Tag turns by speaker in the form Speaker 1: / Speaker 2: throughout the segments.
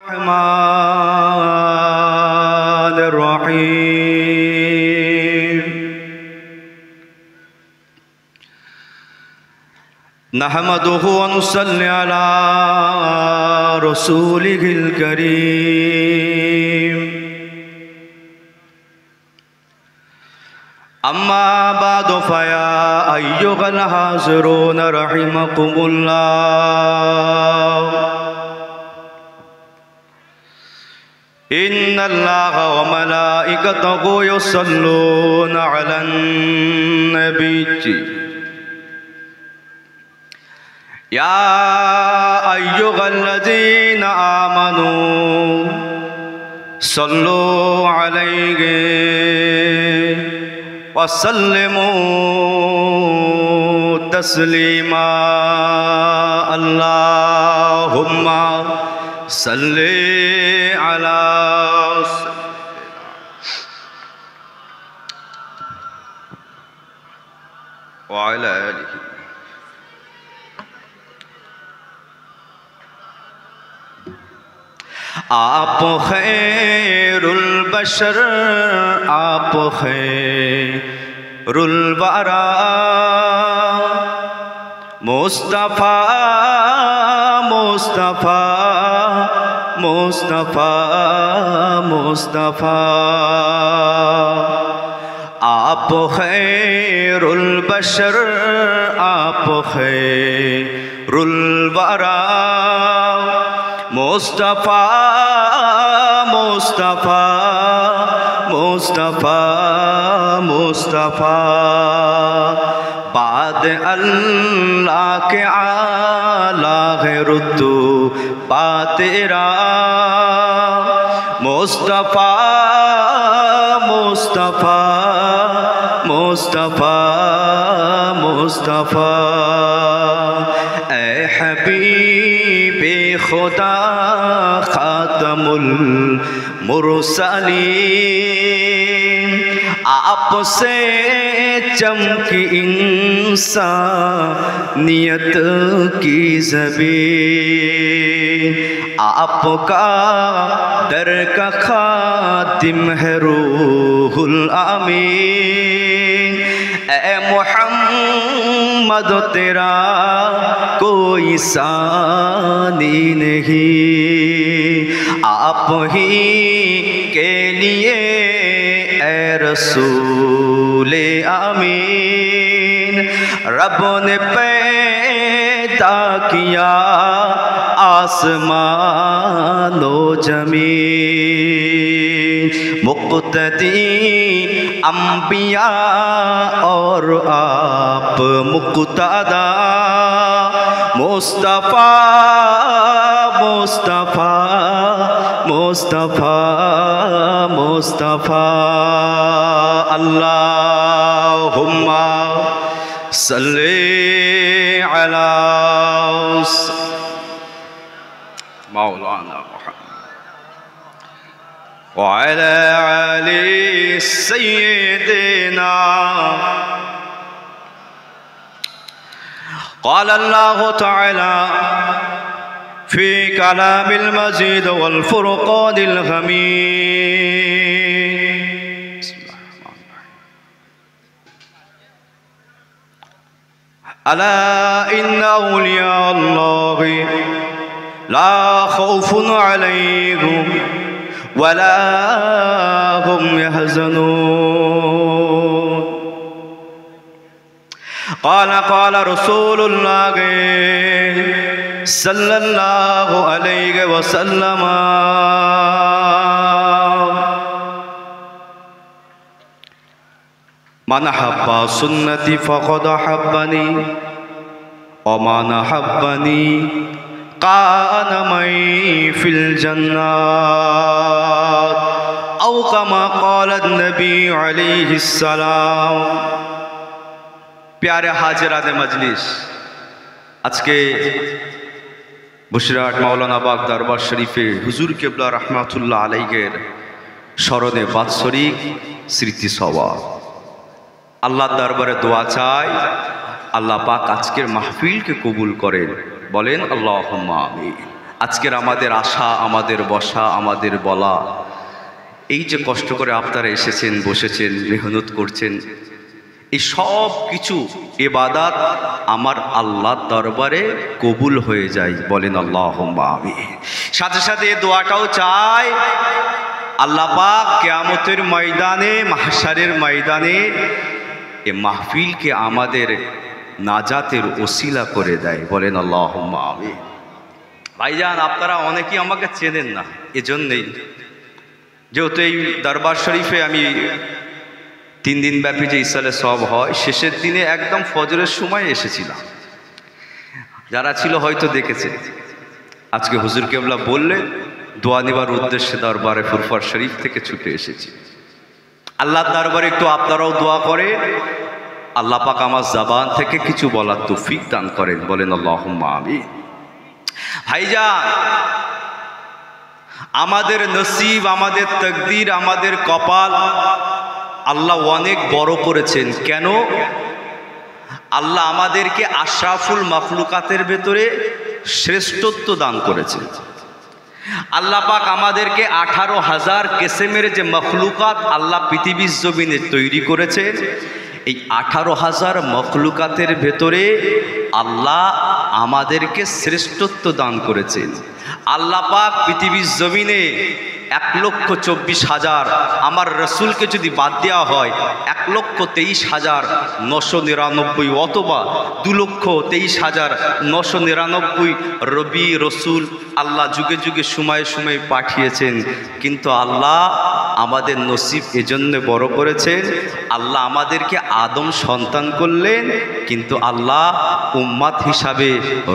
Speaker 1: الرحمن الرحيم نحمده ونصلي على رسوله الكريم أما بعد فيا أيها الحاضرون رحمكم الله إن الله وملائكته يصلون على النبي يا أيها الذين آمنوا صلوا عليه وسلموا تسليما اللهم صل على وعلى آله आप खैरुल बशर आप खैरुल वरा मुस्तफ़ा मुस्तफ़ा मुस्तफ़ा मुस्तफ़ा आप खैरुल बशर आप खैरुल वरा मुस्तफ़ा मुस्तफ़ा मुस्तफ़ा मुस्तफ़ा बाद अल्लाह के आला है रुतबा तेरा मुस्तफ़ा मुस्तफ़ा मुस्तफ़ा मुस्तफ़ा ए हबीबे खुदा खातमुल मुरसलीन आपसे चमकी इंसानियत की ज़मीन आपका दर का खातिम है रूहुल आमीन ए मुहम्मद तेरा कोई सानी नहीं आप ही के लिए ए रसूले आमीन रब ने पैदा किया आसमानो जमीन मुक़्तदी अंबिया और आप मुक़्तदा मुस्तफ़ा मुस्तफ़ा मुस्तफ़ा मुस्तफ़ा अल्लाहुम्मा सल्ली अला मौलाना मुहम्मद व अला आलि सय्यिदिना क़ाल अल्लाहु तआला फ़ी कलामिल मजीद वल फ़ुरक़ानिल हमीद अला इन्ना औलिया अल्लाहि ला खौफ़ुन अलैहिम वला हुम यहज़नून क़ाल रसूलुल्लाह सल्लल्लाहु अलैहि वसल्लम मन हब्बा सुन्नती फ़क़द हब्बनी व मन हब्बनी कान मई फिल जन्नत औ कमा क़ाल नबी अलैहिस्सलाम। प्यारे हाजिराने मजलिस, आज के बुशराट मौलाना बाग दरबार शरीफे हुजूर केबला रहमतुल्लाह अलैहिर स्मरणे बात्सरिक स्मृति सभा আল্লাহর দরবারে দোয়া চাই আল্লাহ পাক আজকের মাহফিলকে কবুল করেন। বলেন আল্লাহুম্মা আমিন। আজকের আমাদের আসা, আমাদের বসা, আমাদের বলা, এই যে কষ্ট করে আপনারা এসেছেন, বসেছেন, মেহনত করছেন, এই সব কিছু ইবাদত আমার আল্লাহর দরবারে কবুল হয়ে যায়। বলেন আল্লাহুম্মা আমিন। সাথে সাথে এই দোয়াটাও চাই আল্লাহ পাক কিয়ামতের ময়দানে, মাহশারের ময়দানে এ মাহফিলকে আমাদের নাজাতের ওসিলা করে দেয়। বলেন আল্লাহুম্মা আমিন। ভাইজান, আপনারা অনেকেই আমাকে চেনেন না, এজন্যই, যেহেতু এই দরবার শরীফে আমি 3 দিন ব্যাপী যে ইসালে সব হয়, শেষের দিনে একদম ফজরের সময় এসেছিলাম। যারা ছিল হয়তো দেখেছে। আজকে হুজুর কেবলা বললে দোয়া নেবার উদ্দেশ্যে দরবারে ফুরফুরা শরীফ থেকে ছুটে এসেছি। আল্লাহর দরবারে একটু আপনারাও দোয়া করে আল্লাহ পাক আমার জবান থেকে কিছু বলার তৌফিক দান করেন। বলেন আল্লাহুম্মা আমিন। ভাইজান, আমাদের নসিব, আমাদের তাকদীর, আমাদের কপাল আল্লাহ অনেক বড় করেছেন। কেন? আল্লাহ আমাদেরকে আশরাফুল মাখলুকাতের ভেতরে শ্রেষ্ঠত্ব দান করেছেন। আল্লাহ পাক আমাদেরকে 18,000 কিসমের যে মখলুকাত আল্লাহ পৃথিবীর জমিনে তৈরি করেছেন, এই 18,000 মখলুকাতের ভেতরে আল্লাহ আমাদেরকে শ্রেষ্ঠত্ব দান করেছেন। আল্লাহ পাক পৃথিবীর জমিনে 1,24,000, আমার রসুলকে যদি বাদ দেওয়া হয় 1,23,999, অথবা 2,23,999 রবি রসুল আল্লাহ যুগে যুগে সময়ে সময়ে পাঠিয়েছেন। কিন্তু আল্লাহ আমাদের নসিব এজন্য বড় করেছেন, আল্লাহ আমাদেরকে আদম সন্তান করলেন, কিন্তু আল্লাহ উম্মাত হিসাবে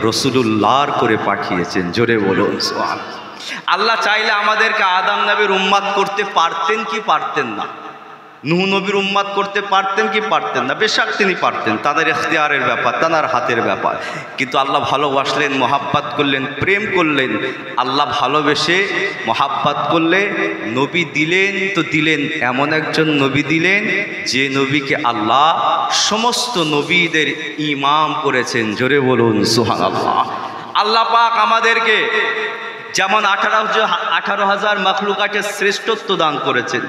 Speaker 1: রসুলুল্লাহর করে পাঠিয়েছেন। জোরে বলুন সুবহানাল্লাহ। আল্লাহ চাইলে আমাদেরকে আদম নবীর উম্মাত করতে পারতেন কি পারতেন না? নূহ নবীর উম্মাত করতে পারতেন কি পারতেন না? বেশক তিনি পারতেন, তাদের ইখতিয়ারের ব্যাপার, তার হাতের ব্যাপার। কিন্তু আল্লাহ ভালোবাসলেন, মহাব্বত করলেন, প্রেম করলেন। আল্লাহ ভালোবেসে মহাব্বত করলে নবী দিলেন, তো দিলেন এমন একজন নবী দিলেন যে নবীকে আল্লাহ সমস্ত নবীদের ইমাম করেছেন। জোরে বলুন সুবহানাল্লাহ। আল্লাহ পাক আমাদেরকে যেমন 18,000 মখলুকাতের শ্রেষ্ঠত্ব দান করেছেন,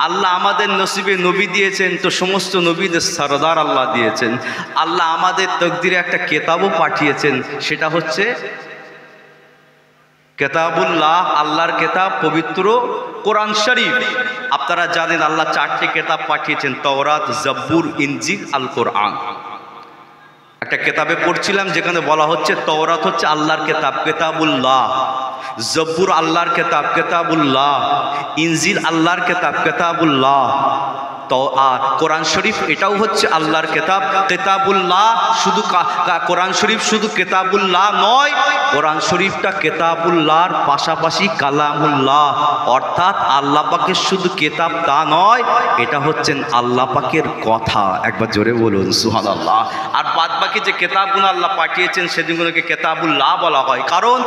Speaker 1: আল্লাহ আমাদের নসিবে নবী দিয়েছেন, তো সমস্ত নবীদের সরদার আল্লাহ দিয়েছেন। আল্লাহ আমাদের তকদিরে একটা কেতাবও পাঠিয়েছেন, সেটা হচ্ছে কেতাবুল্লাহ, আল্লাহর কেতাব, পবিত্র কোরআন শরীফ। আপনারা জানেন আল্লাহ 4টে কেতাব পাঠিয়েছেন, তাওরাত, জব্বুর, ইনজিল, আল কোরআন। একটা কেতাবে পড়ছিলাম যেখানে বলা হচ্ছে তাওরাত হচ্ছে আল্লাহর কেতাব, কেতাবুল্লাহ, জব্বুর আল্লাহর কেতাব, কেতাবুল্লাহ, ইনজিল আল্লাহর কেতাব, কেতাবুল্লাহ, তো আর কোরআন শরীফ এটাও হচ্ছে আল্লাহর কেতাব, কেতাবুল্লাহ। শুধু কোরআন শরীফ শুধু কেতাবুল্লাহ নয়, কোরআন শরীফটা কেতাবুল্লাহর পাশাপাশি কালামুল্লাহ, অর্থাৎ আল্লাহ পাকের শুধু কেতাব তা নয়, এটা হচ্ছেন আল্লাহ পাকের কথা। একবার জোরে বলুন সুবহানাল্লাহ। আর বাদ বাকি যে কেতাবগুলো আল্লাহ পাঠিয়েছেন সেদিনগুলোকে কেতাবুল্লাহ বলা হয়, কারণ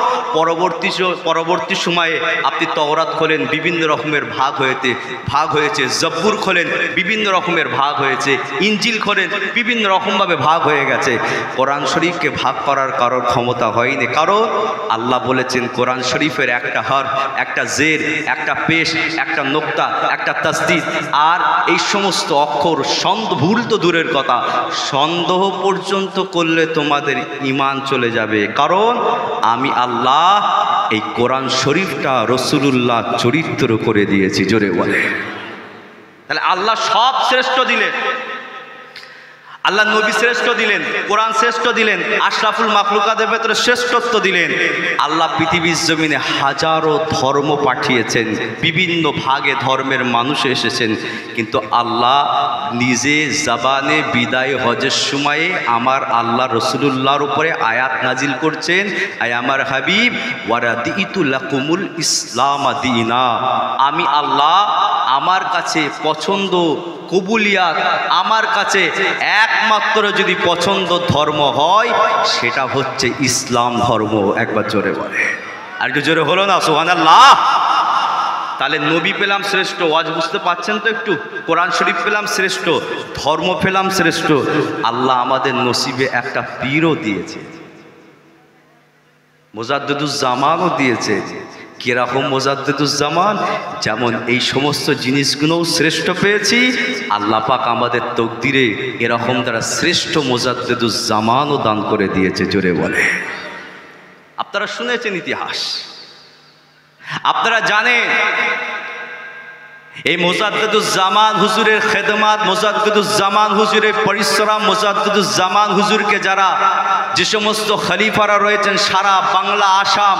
Speaker 1: পরবর্তী সময়ে আপনি তাওরাত খোলেন, বিভিন্ন রকমের ভাগ হয়েছে, জব্বুর খোলেন, বিভিন্ন রকমের ভাগ হয়েছে, ইনজিল খোলেন, বিভিন্ন রকমভাবে ভাগ হয়ে গেছে। কোরআন শরীফকে ভাগ করার কারোর ক্ষমতা হয়নি, কারণ আল্লাহ বলেছেন কোরআন শরীফের একটা হরফ, একটা জের, একটা পেশ, একটা নোক্তা, একটা তাসদীদ, আর এই সমস্ত অক্ষর ভুল তো দূরের কথা, সন্দেহ পর্যন্ত করলে তোমাদের ঈমান চলে যাবে, কারণ আমি আল্লাহ এই কোরআন শরীফটা রাসূলুল্লাহ চরিত্র করে দিয়েছি। জোরে বলে। তাহলে আল্লাহ সব শ্রেষ্ঠ দিলেন, আল্লাহ নবী শ্রেষ্ঠ দিলেন, কোরআন শ্রেষ্ঠ দিলেন, আশরাফুল মাখলুকাতের ভেতরে শ্রেষ্ঠত্ব দিলেন। আল্লাহ পৃথিবীর জমিনে হাজারো ধর্ম পাঠিয়েছেন, বিভিন্ন ভাগে ধর্মের মানুষ এসেছেন, কিন্তু আল্লাহ নিজে জবানে বিদায় হজের সময়ে আমার আল্লাহ রসুলুল্লাহর উপরে আয়াত নাজিল করছেন, আয় আমার হাবিব ওয়ারাদিতু লাকুমুল ইসলাম দীনা। আমি আল্লাহ আমার কাছে পছন্দ, কবুলিয়াত, আমার কাছে একমাত্র যদি পছন্দ ধর্ম হয় সেটা হচ্ছে ইসলাম ধর্ম। একবার জোরে বলে, আর একটু জোরে হলো না সুবহানাল্লাহ। তাহলে নবী পেলাম শ্রেষ্ঠ, ওয়াজ বুঝতে পারছেন তো একটু, কোরআন শরীফ পেলাম শ্রেষ্ঠ, ধর্ম পেলাম শ্রেষ্ঠ, আল্লাহ আমাদের নসিবে একটা পীরও দিয়েছে। মুজাদ্দিদুজ্জামানও দিয়েছে। কিরকম মুজাদ্দিদুজ্জামান? যেমন এই সমস্ত জিনিসগুলোও শ্রেষ্ঠ পেয়েছি, আল্লাহ পাক আমাদের তকদিরে এরকম তারা শ্রেষ্ঠ মুজাদ্দিদুজ্জামানও দান করে দিয়েছে। জোরে বলে। আপনারা শুনেছেন ইতিহাস, আপনারা জানেন এই মুজাদ্দিদুজ্জামান হুজুরের খেদমাত, মুজাদ্দিদুজ্জামান হুজুরের পরিশ্রম, মুজাদ্দিদুজ্জামান হুজুরকে যারা যে সমস্ত খলিফারা রয়েছেন সারা বাংলা, আসাম,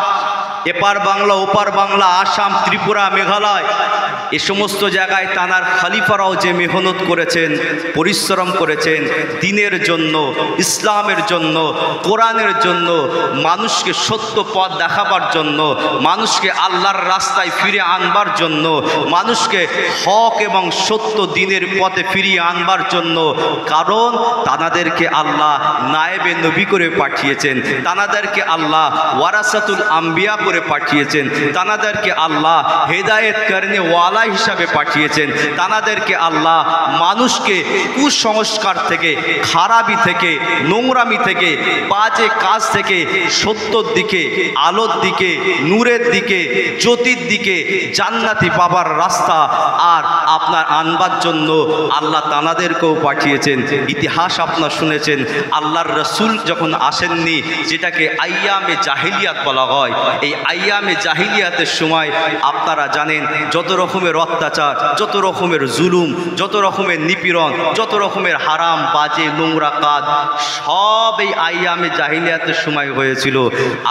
Speaker 1: এপার বাংলা ওপার বাংলা, আসাম, ত্রিপুরা, মেঘালয়, এ সমস্ত জায়গায় তানার খলিফারাও যে মেহনত করেছেন, পরিশ্রম করেছেন দ্বীনের জন্য, ইসলামের জন্য, কোরআনের জন্য, মানুষকে সত্য পথ দেখাবার জন্য, মানুষকে আল্লাহর রাস্তায় ফিরে আনবার জন্য, মানুষকে হক এবং সত্য দ্বীনের পথে ফিরিয়ে আনবার জন্য। কারণ তানাদেরকে আল্লাহ নায়েবে নবী করে পাঠিয়েছেন, তানাদেরকে আল্লাহ ওয়ারাসাতুল আম্বিয়া করে পাঠিয়েছেন, তানাদেরকে আল্লাহ হেদায়েত করনে ওয়ালা হিসাবে পাঠিয়েছেন, তানাদেরকে আল্লাহ মানুষকে কুসংস্কার থেকে, খারাপি থেকে, নোংরামি থেকে, বাজে কাজ থেকে সত্যর দিকে, আলোর দিকে, নূরের দিকে, জ্যোতির দিকে, জান্নাতি পাবার রাস্তা আর আপনার আনবার জন্য আল্লাহ তানাদেরকেও পাঠিয়েছেন। ইতিহাস আপনার শুনেছেন, আল্লাহর রসুল যখন আসেননি, যেটাকে আইয়ামে জাহিলিয়াত বলা হয়, এই আইয়ামে জাহিলিয়াতের সময় আপনারা জানেন যত রকমের অত্যাচার, যত রকমের জুলুম, যত রকমের নিপীড়ন, যত রকমের হারাম বাজে নোংরা কাজ সব এই আইয়ামে জাহিলিয়াতের সময় হয়েছিল।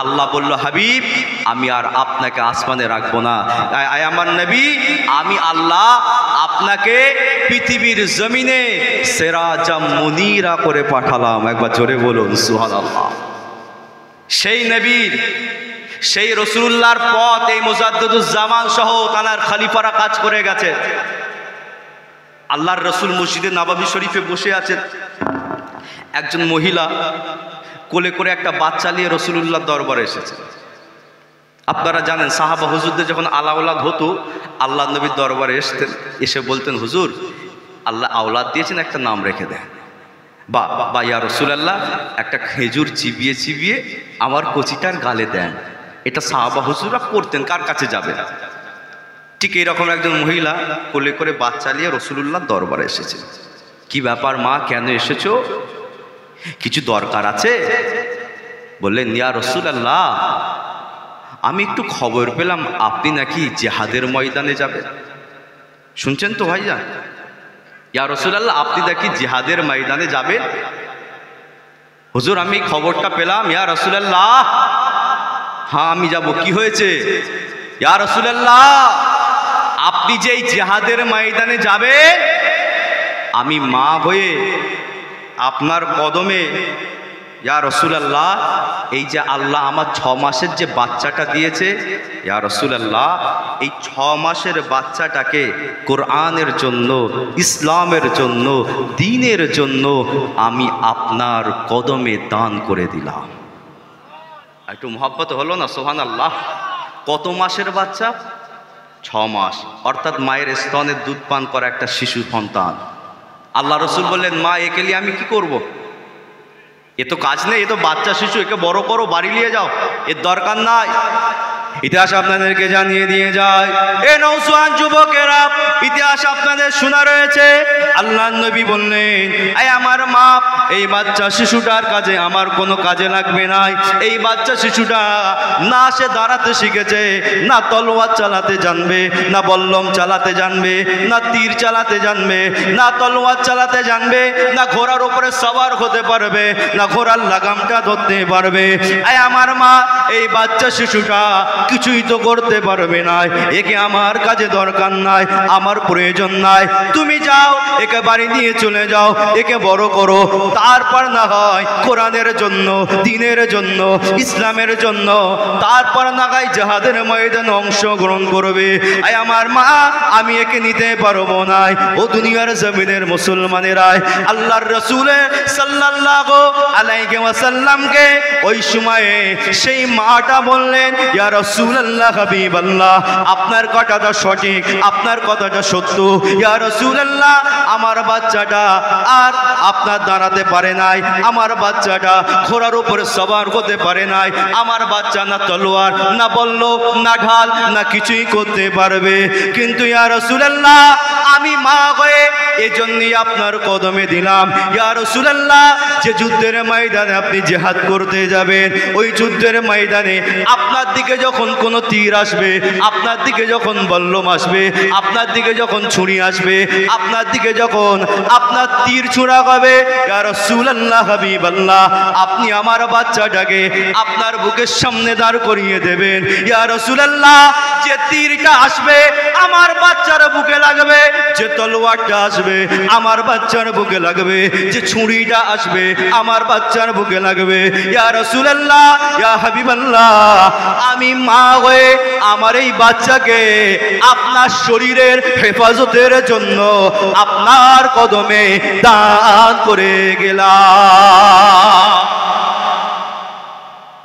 Speaker 1: আল্লাহ বলল, হাবিব আমি আর আপনাকে আসমানে রাখবো না, আমার নবী আমি আল্লাহ আপনাকে পৃথিবীর জমিনে সিরাজাম মুনীরা করে পাঠালাম। একবার জোরে বলুন সুবহানাল্লাহ। সেই নবীর, সেই রসুলুল্লাহর পথ এই মুজাদ্দিদুজ্জামান সহ তানার খলিফারা কাজ করে গেছে। আল্লাহর রসুল মসজিদে নববী শরীফে বসে আছেন, একজন মহিলা কোলে করে একটা বাচ্চা নিয়ে রসুলুল্লাহর দরবারে এসেছে। আপনারা জানেন সাহাবা হুজুরদের যখন আলাউলাদ হতো, আল্লাহ নবীর দরবারে আসতেন, এসে বলতেন, হুজুর আল্লাহ আওলাদ দিয়েছেন, একটা নাম রেখে দেন। বা ইয়া রাসূলুল্লাহ একটা খেজুর চিবিয়ে চিবিয়ে আমার কচিটার গালে দেন। এটা সাহাবা হুজুররা করতেন, কার কাছে যাবে। ঠিক এইরকম একজন মহিলা কোলে করে বাচ্চা নিয়ে রসুলুল্লাহর দরবারে এসেছে। কি ব্যাপার মা, কেন এসেছো? কিছু দরকার আছে? বললেন, ইয়া রাসূলুল্লাহ আমি একটু খবর পেলাম আপনি নাকি জিহাদের ময়দানে যাবেন। শুনছেন তো ভাইজান? ইয়া রাসূলুল্লাহ আপনি নাকি জিহাদের ময়দানে যাবেন? হুজুর আমি খবরটা পেলাম ইয়া রাসূলুল্লাহ। হ্যাঁ আমি যাব। কি হয়েছে? ইয়া রাসূলুল্লাহ আপনি যে এই জিহাদের ময়দানে যাবেন, আমি মা হয়ে আপনার কদমে, ইয়া রাসূলুল্লাহ এই যে আল্লাহ আমার 6 মাসের যে বাচ্চাটা দিয়েছে, ইয়া রাসূলুল্লাহ এই 6 মাসের বাচ্চাটাকে কোরআনের জন্য, ইসলামের জন্য, দ্বীনের জন্য আমি আপনার কদমে দান করে দিলাম। একটু মহব্বত হলো না? সুবহানাল্লাহ। কত মাসের বাচ্চা? 6 মাস, অর্থাৎ মায়ের স্তনের দুধ পান করা একটা শিশু সন্তান। আল্লাহ রসুল বললেন, মা একে নিয়ে আমি কি করব? এ তো কাজ নেই, এ তো বাচ্চা শিশু, একে বড় করো, বাড়ি নিয়ে যাও, এর দরকার নাই। ইতিহাস আপনাদেরকে জানিয়ে দিয়ে যায়, এ নওজোয়ান যুবকেরা, ইতিহাস আপনাদের শোনা রয়েছে। আল্লাহ নবী বললেন, এই আমার মা, এই বাচ্চা শিশুটার কাজে আমার কোনো কাজে লাগবে নাই। এই বাচ্চা শিশুটা না সে দাঁড়াতে শিখেছে, না তলোয়ার চালাতে জানবে, না বল্লম চালাতে জানবে, না তীর চালাতে জানবে, না তলোয়ার চালাতে জানবে, না ঘোড়ার উপরে সওয়ার হতে পারবে, না ঘোড়ার লাগামটা ধরতে পারবে। এই আমার মা, এই বাচ্চা শিশুটা কিছুই তো করতে পারবে না, একে আমার কাজে দরকার নাই, আমার প্রয়োজন নাই। তুমি যাও, একে বাড়ি নিয়ে চলে যাও, একে বড় করো, তারপর না হয় কোরআনের জন্য, দ্বীনের জন্য, ইসলামের জন্য, তারপর না হয় জিহাদের ময়দানে অংশগ্রহণ করবে। আয় আমার মা, আমি একে নিতে পারবো না। ও দুনিয়ার জমিনের মুসলমানেরা, আল্লাহর রাসূল সাল্লাল্লাহু আলাইহি ওয়াসাল্লামকে ওই সময়ে সেই মাটা বললেন, ইয়া রাসূল রাসূলুল্লাহ হাবিবাল্লাহ, আপনার কথাটা সঠিক, আপনার কথাটা সত্য। ইয়া রাসূলুল্লাহ, আমার বাচ্চাটা আর আপনার দাঁড়াতে পারে নাই, আমার বাচ্চাটা ঘোড়ার উপরে সওয়ার হতে পারে নাই, আমার বাচ্চা না তলোয়ার, না বলল, না ঢাল, না কিছুই করতে পারবে। কিন্তু ইয়া রাসূলুল্লাহ, আমি মা হয়ে এজন্যই আপনার কদমে দিলাম। ইয়া রাসূলুল্লাহ, যে যুদ্ধের ময়দানে আপনি জিহাদ করতে যাবেন, ওই যুদ্ধের ময়দানে আপনার দিকে যখন কোনো তীর আসবে, আপনার দিকে যখন বল্লম আসবে, আপনার দিকে যখন ছুরি আসবে, আপনার দিকে যখন আপনার তীর ছুঁড়া হবে, ইয়া রাসূলুল্লাহ হাবিবাল্লাহ, আপনি আমার বাচ্চাটাকে আপনার বুকের সামনে দাঁড় করিয়ে দেবেন। ইয়া রাসূলুল্লাহ, যে তীরটা আসবে আমার বাচ্চার বুকে লাগবে, যে তলোয়ারটা আসবে আমার বাচ্চার বুকে লাগবে, যে ছুরিটা আসবে আমার বাচ্চার বুকে লাগবে। ইয়া রাসূলুল্লাহ, ইয়া হাবিবাল্লাহ, আমি মা হয়ে আমার এই বাচ্চাকে আপনার শরীরের হেফাজতের জন্য আপনার কদমে দান করে গেলাম।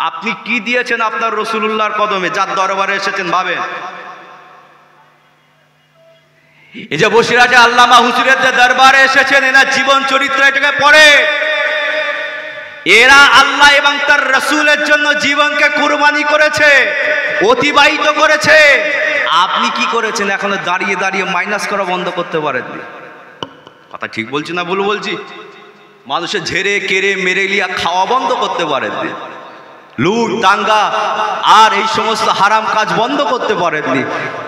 Speaker 1: আপনি কি দিয়েছেন আপনার রাসূলুল্লাহর কদমে, যার দরবারে এসেছেন? ভাবেন। এই যে বসিরহাটে আল্লামা হুজুরের যে দরবারে এসেছেন, এনার জীবন চরিত্র এটাকে পড়ে। এরা আল্লাহ এবং তার রাসূলের জন্য জীবনকে কুরবানি করেছে, অতিবাহিত করেছে। আপনি কি করেছেন? এখনো দাঁড়িয়ে দাঁড়িয়ে মাইনাস করা বন্ধ করতে পারেননি। কথা ঠিক বলছি না ভুল বলছি? মানুষের ঝেড়ে কেড়ে মেরে লিয়া খাওয়া বন্ধ করতে পারেননি, লুট দাঙ্গা আর এই সমস্ত হারাম কাজ বন্ধ করতে পারেননি।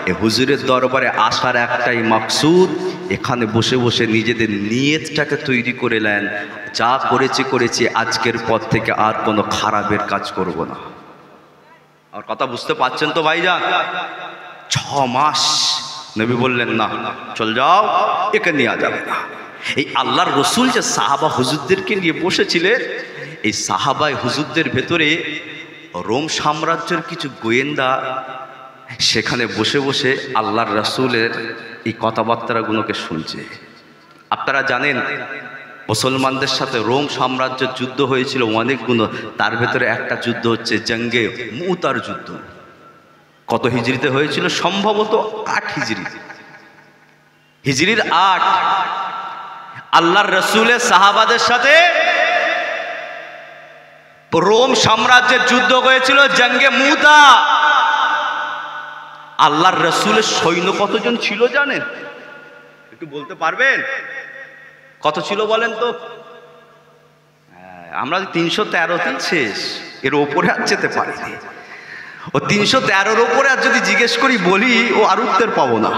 Speaker 1: এ হুজুরের দরবারে আসার একটাই মাকসুদ, এখানে বসে বসে নিজেদের নিয়তটাকে তৈরি করে নেন, যা করেছি আজকের পর থেকে আর কোনো খারাপের কাজ করব না। আর কথা বুঝতে পারছেন তো ভাইজান? 6 মাস নবী বললেন না, চল যাও, একে নিয়ে যাবে না। এই আল্লাহর রসুল যে সাহাবা হুজুরদেরকে নিয়ে বসেছিলেন, এই সাহাবায় হুজুরদের ভেতরে রোম সাম্রাজ্যের কিছু গোয়েন্দা সেখানে বসে বসে আল্লাহর রসুলের এই কথাবার্তাগুলোকে শুনছে। আপনারা জানেন মুসলমানদের সাথে রোম সাম্রাজ্যের যুদ্ধ হয়েছিল অনেকগুলো, তার ভেতরে একটা যুদ্ধ হচ্ছে জঙ্গে মুতার যুদ্ধ। কত হিজরিতে হয়েছিল? সম্ভবত 8 হিজরি, হিজরির 8। আল্লাহর রসুলের সাহাবাদের সাথে রোম সাম্রাজ্যের যুদ্ধ হয়েছিল জঙ্গে মুতা। আল্লাহর রসুলের সৈন্য কতজন ছিল জানেন? একটু বলতে পারবেন কত ছিল বলেন তো? আমরা 313 শেষ, এর ওপরে আর যেতে পারিনি। ও 313-র ওপরে আর যদি জিজ্ঞেস করি বলি, ও আর উত্তর পাবো না।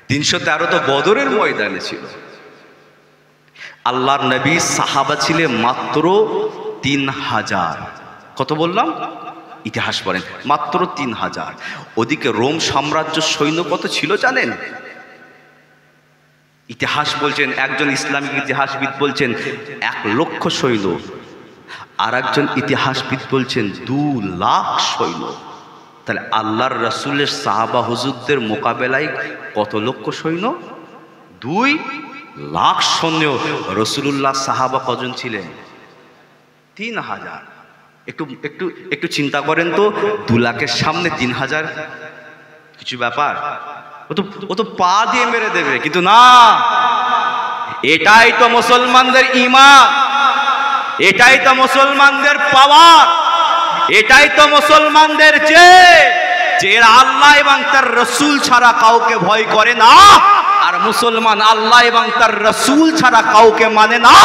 Speaker 1: 313 তো বদরের ময়দানে ছিল। আল্লাহর নবী সাহাবা ছিলেন মাত্র 3000। কত বললাম? ইতিহাস পড়েন, মাত্র 3000। ওদিকে রোম সাম্রাজ্য সৈন্য কত ছিল জানেন? ইতিহাস বলছেন, একজন ইসলামিক ইতিহাসবিদ বলছেন 1 লক্ষ সৈন্য, আর একজন ইতিহাসবিদ বলছেন 2 লাখ সৈন্য। তাহলে আল্লাহর রসুলের সাহাবা হুজুরদের মোকাবেলায় কত লক্ষ সৈন্য? 2 লাখ সৈন্য। রসুলুল্লাহ সাহাবা কজন ছিলেন? 3000। একটু চিন্তা করেন তো, 2 লাখের সামনে 3000 কিছু ব্যাপার? ও তো পা দিয়ে মেরে দেবে। কিন্তু না, এটাই তো মুসলমানদের ঈমান, এটাই তো মুসলমানদের পাওয়ার, এটাই তো মুসলমানদের যে এরা আল্লাহ এবং তার রসুল ছাড়া কাউকে ভয় করে না। আর মুসলমান আল্লাহ এবং তার রসুল ছাড়া কাউকে মানে না।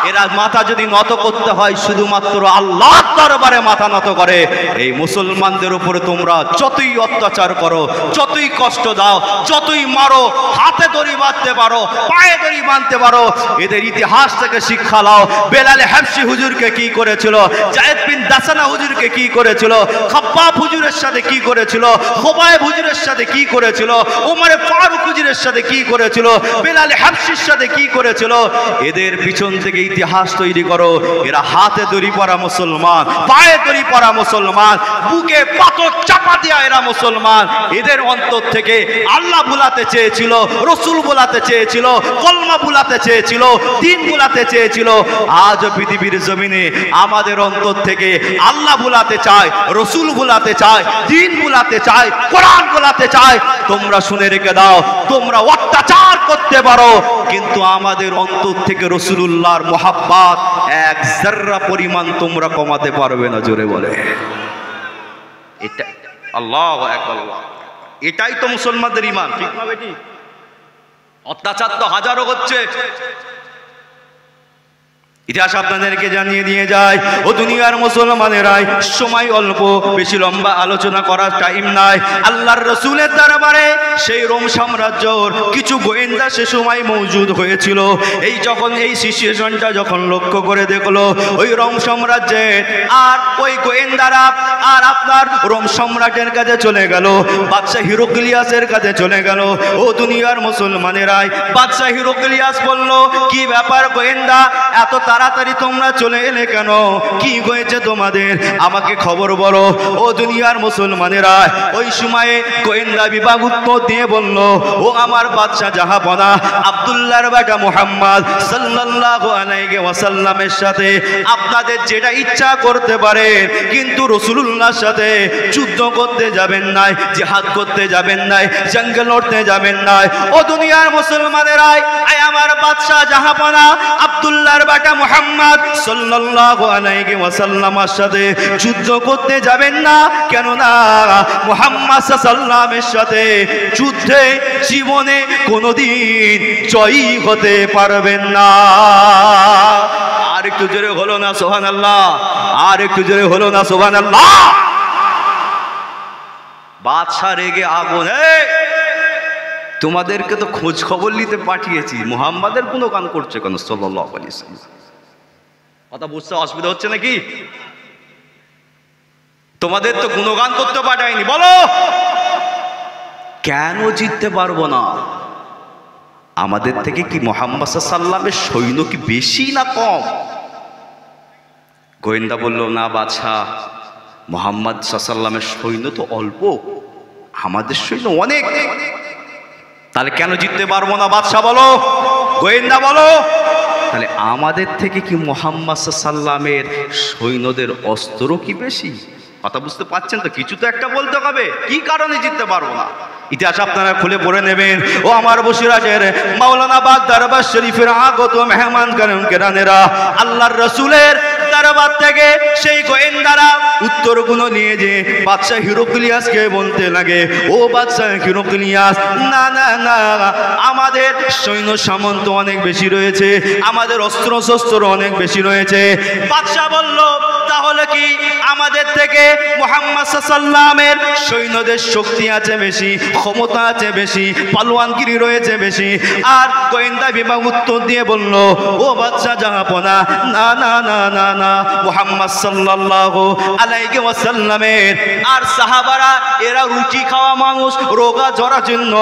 Speaker 1: এরা মাথা যদি নত করতে হয় শুধুমাত্র আল্লাহর দরবারে মাথা নত করে। এই মুসলমানদের উপরে তোমরা যতই অত্যাচার করো, যতই কষ্ট দাও, যতই মারো, হাতে দড়ি বাঁধতে পারো, পায়ে দড়ি বাঁধতে পারো, এদের ইতিহাস থেকে শিক্ষা নাও। বেলাল হাবশী হুজুরকে কি করেছিল, যায়েদ বিন দাসানা হুজুরকে কি করেছিল, খাব্বাব হুজুরের সাথে কি করেছিল, খোবায়েব হুজুরের সাথে কি করেছিল, ওমর ফারুক হুজুরের সাথে কি করেছিল, বেলাল হাবশীর সাথে কি করেছিল। এদের পিছন থেকে ইতিহাস তৈরি করো। এরা হাতে দড়ি পরা মুসলমান, পায়ে দড়ি পরা মুসলমান, বুকে পাথর চাপা দেয়া এরা মুসলমান। এদের অন্তর থেকে আল্লাহ ভুলাতে চেয়েছিল, রসুল ভুলাতে চেয়েছিল, কলমা ভুলাতে চেয়েছিল, দিন ভুলাতে চেয়েছিল। আজ পৃথিবীর জমিনে আমাদের অন্তর থেকে আল্লাহ ভুলাতে চায়, রসুল ভুলাতে চায়, দিন ভুলাতে চায়, কোরআন ভুলাতে চায়। তোমরা শুনে রেখে দাও, তোমরা অত্যাচার করতে পারো, কিন্তু আমাদের অন্তর থেকে রসুলুল্লাহর মোহাব্বত এক যাররা পরিমাণ তোমরা কমাতে পারবে না। জোরে বলে এটা আল্লাহু আকবার। এটাই তো মুসলমানদের ঈমান, ঠিক না বেটি? অত্যাচার তো হাজারো হচ্ছে। ইতিহাস আপনাদেরকে জানিয়ে দিয়ে যায়, ও দুনিয়ার মুসলমানেরাই, সময় অল্প, বেশি লম্বা আলোচনা করার টাইম নাই। আল্লাহর রসুলের দরবারে সেই রোম সাম্রাজ্যর কিছু গোয়েন্দা সে সময় মজুদ হয়েছিল। যখন এই সিচুয়েশনটা যখন লক্ষ্য করে দেখলো ওই রোম সাম্রাজ্যের, আর ওই গোয়েন্দারা আর আপনার রোম সম্রাটের কাছে চলে গেল, বাদশাহ হিরোক্লিয়াসের কাছে চলে গেল। ও দুনিয়ার মুসলমানেরাই, বাদশাহ হিরোক্লিয়াস বলল, কি ব্যাপার গোয়েন্দা, এত তাড়াতাড়ি তোমরা চলে এলে কেন? কি হয়েছে তোমাদের? আমাকে খবর বলো। ও দুনিয়ার মুসলমানেরা, ওই সময়ে গোয়েন্দা বিভাগ উত্তর দিয়ে বলল, ও আমার বাদশা জাহাপনা আব্দুল্লাহর বেটা মুহাম্মদ সাল্লাল্লাহু আলাইহি ওয়াসাল্লামের সাথে আপনাদের যেটা ইচ্ছা করতে পারেন, কিন্তু রাসূলুল্লাহর সাথে যুদ্ধ করতে যাবেন না, জিহাদ করতে যাবেন না, জঙ্গে লড়তে যাবেন না। ও দুনিয়ার মুসলমানেরা, আমার বাদশা জাহাপনা আব্দুল্লাহর বেটা মুহাম্মদ সাল্লাল্লাহু আলাইহি ওয়াসাল্লামের সাথে যুদ্ধ করতে যাবেন না। কেন না? মুহাম্মদ সাল্লাল্লাহু সাথে যুদ্ধে জীবনে কোনোদিন জয়ী হতে পারবেন না। আর একটু জোরে হলো না সুবহানাল্লাহ? আর একটু জোরে হলো না সুবহানাল্লাহ? বাদশা রেগে আগুন। তোমাদেরকে তো খোঁজ খবর নিতে পাঠিয়েছি, মুহাম্মাদের গুণগান করছে কেন সাল্লাল্লাহু আলাইহি ওয়াসাল্লাম? কথা বুঝতে অসুবিধা হচ্ছে নাকি? তোমাদের তো গুণগান করতে পাঠায়নি, বলো কেন জিততে পারবো না? আমাদের থেকে কি মুহাম্মদ সাল্লাল্লাহু সৈন্য কি বেশি না কম? গোয়েন্দা বলল, না বাদশা, মুহাম্মদ সাল্লাল্লাহু সৈন্য তো অল্প, আমাদের সৈন্য অনেক। তাহলে কেন জিততে পারবো না বাদশা বলো, গোয়েন্দা বলো? তাহলে আমাদের থেকে কি মুহাম্মদ সাল্লামের সৈন্যদের অস্ত্র কি বেশি? কথা বুঝতে পারছেন তো? কিছু তো একটা বলতে হবে, কি কারণে জিততে পারবো না। ইতিহাস আপনারা খুলে পড়ে নেবেন। ও আমার বসিরাটের মাওলানা বাগ দরবার শরীফের আগত মেহমান কেরানেরা, আল্লাহর রসুলের দরবার থেকে সেই গোয়েন্দারা উত্তরগুলো নিয়ে যে বাদশাহ হিরোক্লিয়াসকে বলতে লাগে, ও বাদশাহ হিরোক্লিয়াস, না না না, আমাদের সৈন্য সামন্ত অনেক বেশি রয়েছে, আমাদের অস্ত্র শস্ত্র অনেক বেশি রয়েছে। বাদশাহ বলল, তাহলে কি আমাদের থেকে মুহাম্মদ সাল্লামের সৈন্যদের শক্তি আছে বেশি, ক্ষমতা আছে বেশি, পালোয়ানগিরি রয়েছে বেশি? আর গোয়েন্দা বিভাগ উত্তর দিয়ে বলল, ও বাদশা জাহাপনা, না না না না না, মুহাম্মদ সাল্লাল্লাহু আলাইহি ওয়াসাল্লামের আর সাহাবারা এরা রুটি খাওয়া মানুষ, রোগা জরা জন্য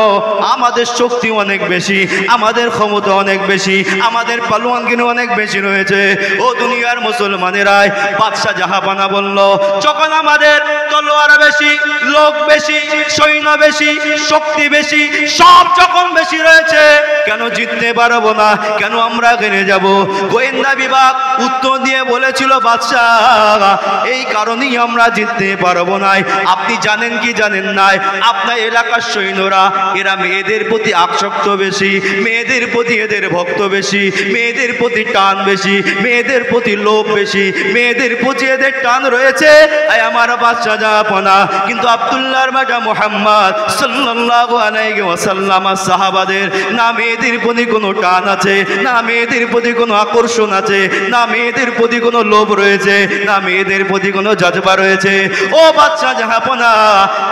Speaker 1: আমাদের শক্তি অনেক বেশি, আমাদের ক্ষমতা অনেক বেশি, আমাদের পালোয়ানগিরি অনেক বেশি রয়েছে। ও দুনিয়ার মুসলমানেরা, বাদশা জাহাপনা বলল, যখন আমাদের তলোয়ার বেশি, লোক বেশি, সৈন্য বেশি, শক্তি বেশি, সব যখন বেশি রয়েছে, কেন জিততে পারবো না? কেন আমরা হেরে যাব? গোয়েন্দা বিভাগ উত্তর দিয়ে বলেছিল, বাদশাহ, এই কারণেই আমরা জিততে পারবো না। আপনি জানেন কি জানেন না, আপনার এলাকার সৈন্যরা এরা মেয়েদের প্রতি আসক্ত বেশি, মেয়েদের প্রতি এদের ভক্ত বেশি, মেয়েদের প্রতি টান বেশি, মেয়েদের প্রতি লোভ বেশি, মেয়েদের প্রতি এদের টান রয়েছে। আমার বাদশা জাহাপনা, কিন্তু আব্দুল্লাহর বেটা মুহাম্মদ সাল্লাল্লাহু আলাইহি ওয়াসাল্লাম সাহাবাদের না মেয়েদের প্রতি কোনো টান আছে, না মেয়েদের প্রতি কোনো আকর্ষণ আছে, না মেয়েদের প্রতি কোনো লোভ রয়েছে, না মেয়েদের প্রতি কোনো জজবা রয়েছে। ও বাদশা জাহাপনা,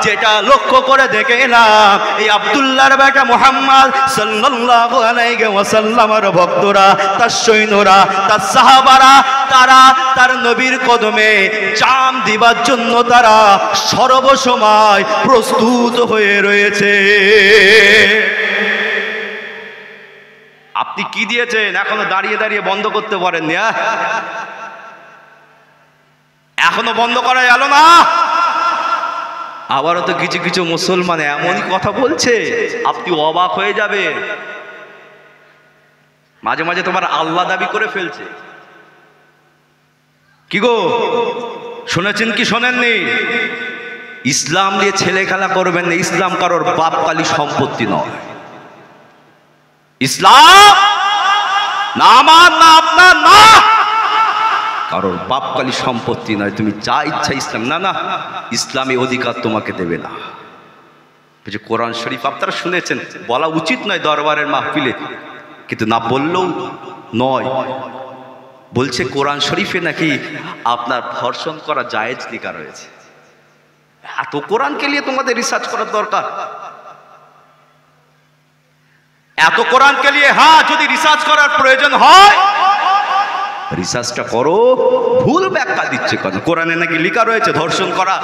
Speaker 1: যেটা লক্ষ্য করে দেখে এলাম, এই আব্দুল্লাহর বেটা মুহাম্মদ সাল্লাল্লাহু আলাইহি ওয়াসাল্লামের ভক্তরা, তার সৈন্যরা, তার সাহাবারা, তারা তার নবীর কদমে জাম দিবার জন্য তারা সর্বসময় প্রস্তুত হয়ে রয়েছে। আপনি কি দিয়েছেন এখনো দাঁড়িয়ে দাঁড়িয়ে বন্ধ করতে পারেননি? এখনো বন্ধ করা গেল না। আবারও তো কিছু কিছু মুসলমান এমনই কথা বলছে আপনি অবাক হয়ে যাবেন। মাঝে মাঝে তোমার আল্লাহ দাবি করে ফেলছে। কি গো, শুনেছেন কি শোনেননি? ইসলাম নিয়ে ছেলে খেলা করবেন না। ইসলাম কারোর বাপকালী সম্পত্তি নয়। ইসলাম না আমার না আপনার না কারোর বাপকালী সম্পত্তি নয়। তুমি যা ইচ্ছা ইসলাম না না ইসলামী অধিকার তোমাকে দেবে না। যে কোরআন শরীফ আপনারা শুনেছেন, বলা উচিত নয় দরবারের মাহফিলে, কিন্তু না বললেও নয়। বলছে কোরআন শরীফে নাকি আপনার ধর্ষণ করা জায়েজ লেখা রয়েছে। এত কোরআনকে নিয়ে তোমাদের রিসার্চ করার দরকার? এত কোরআনকে নিয়ে হ্যাঁ যদি রিসার্চ করার প্রয়োজন হয় রিসার্চটা করো। ভুল ব্যাখ্যা দিচ্ছে কেন? কোরআনে নাকি লেখা রয়েছে ধর্ষণ করা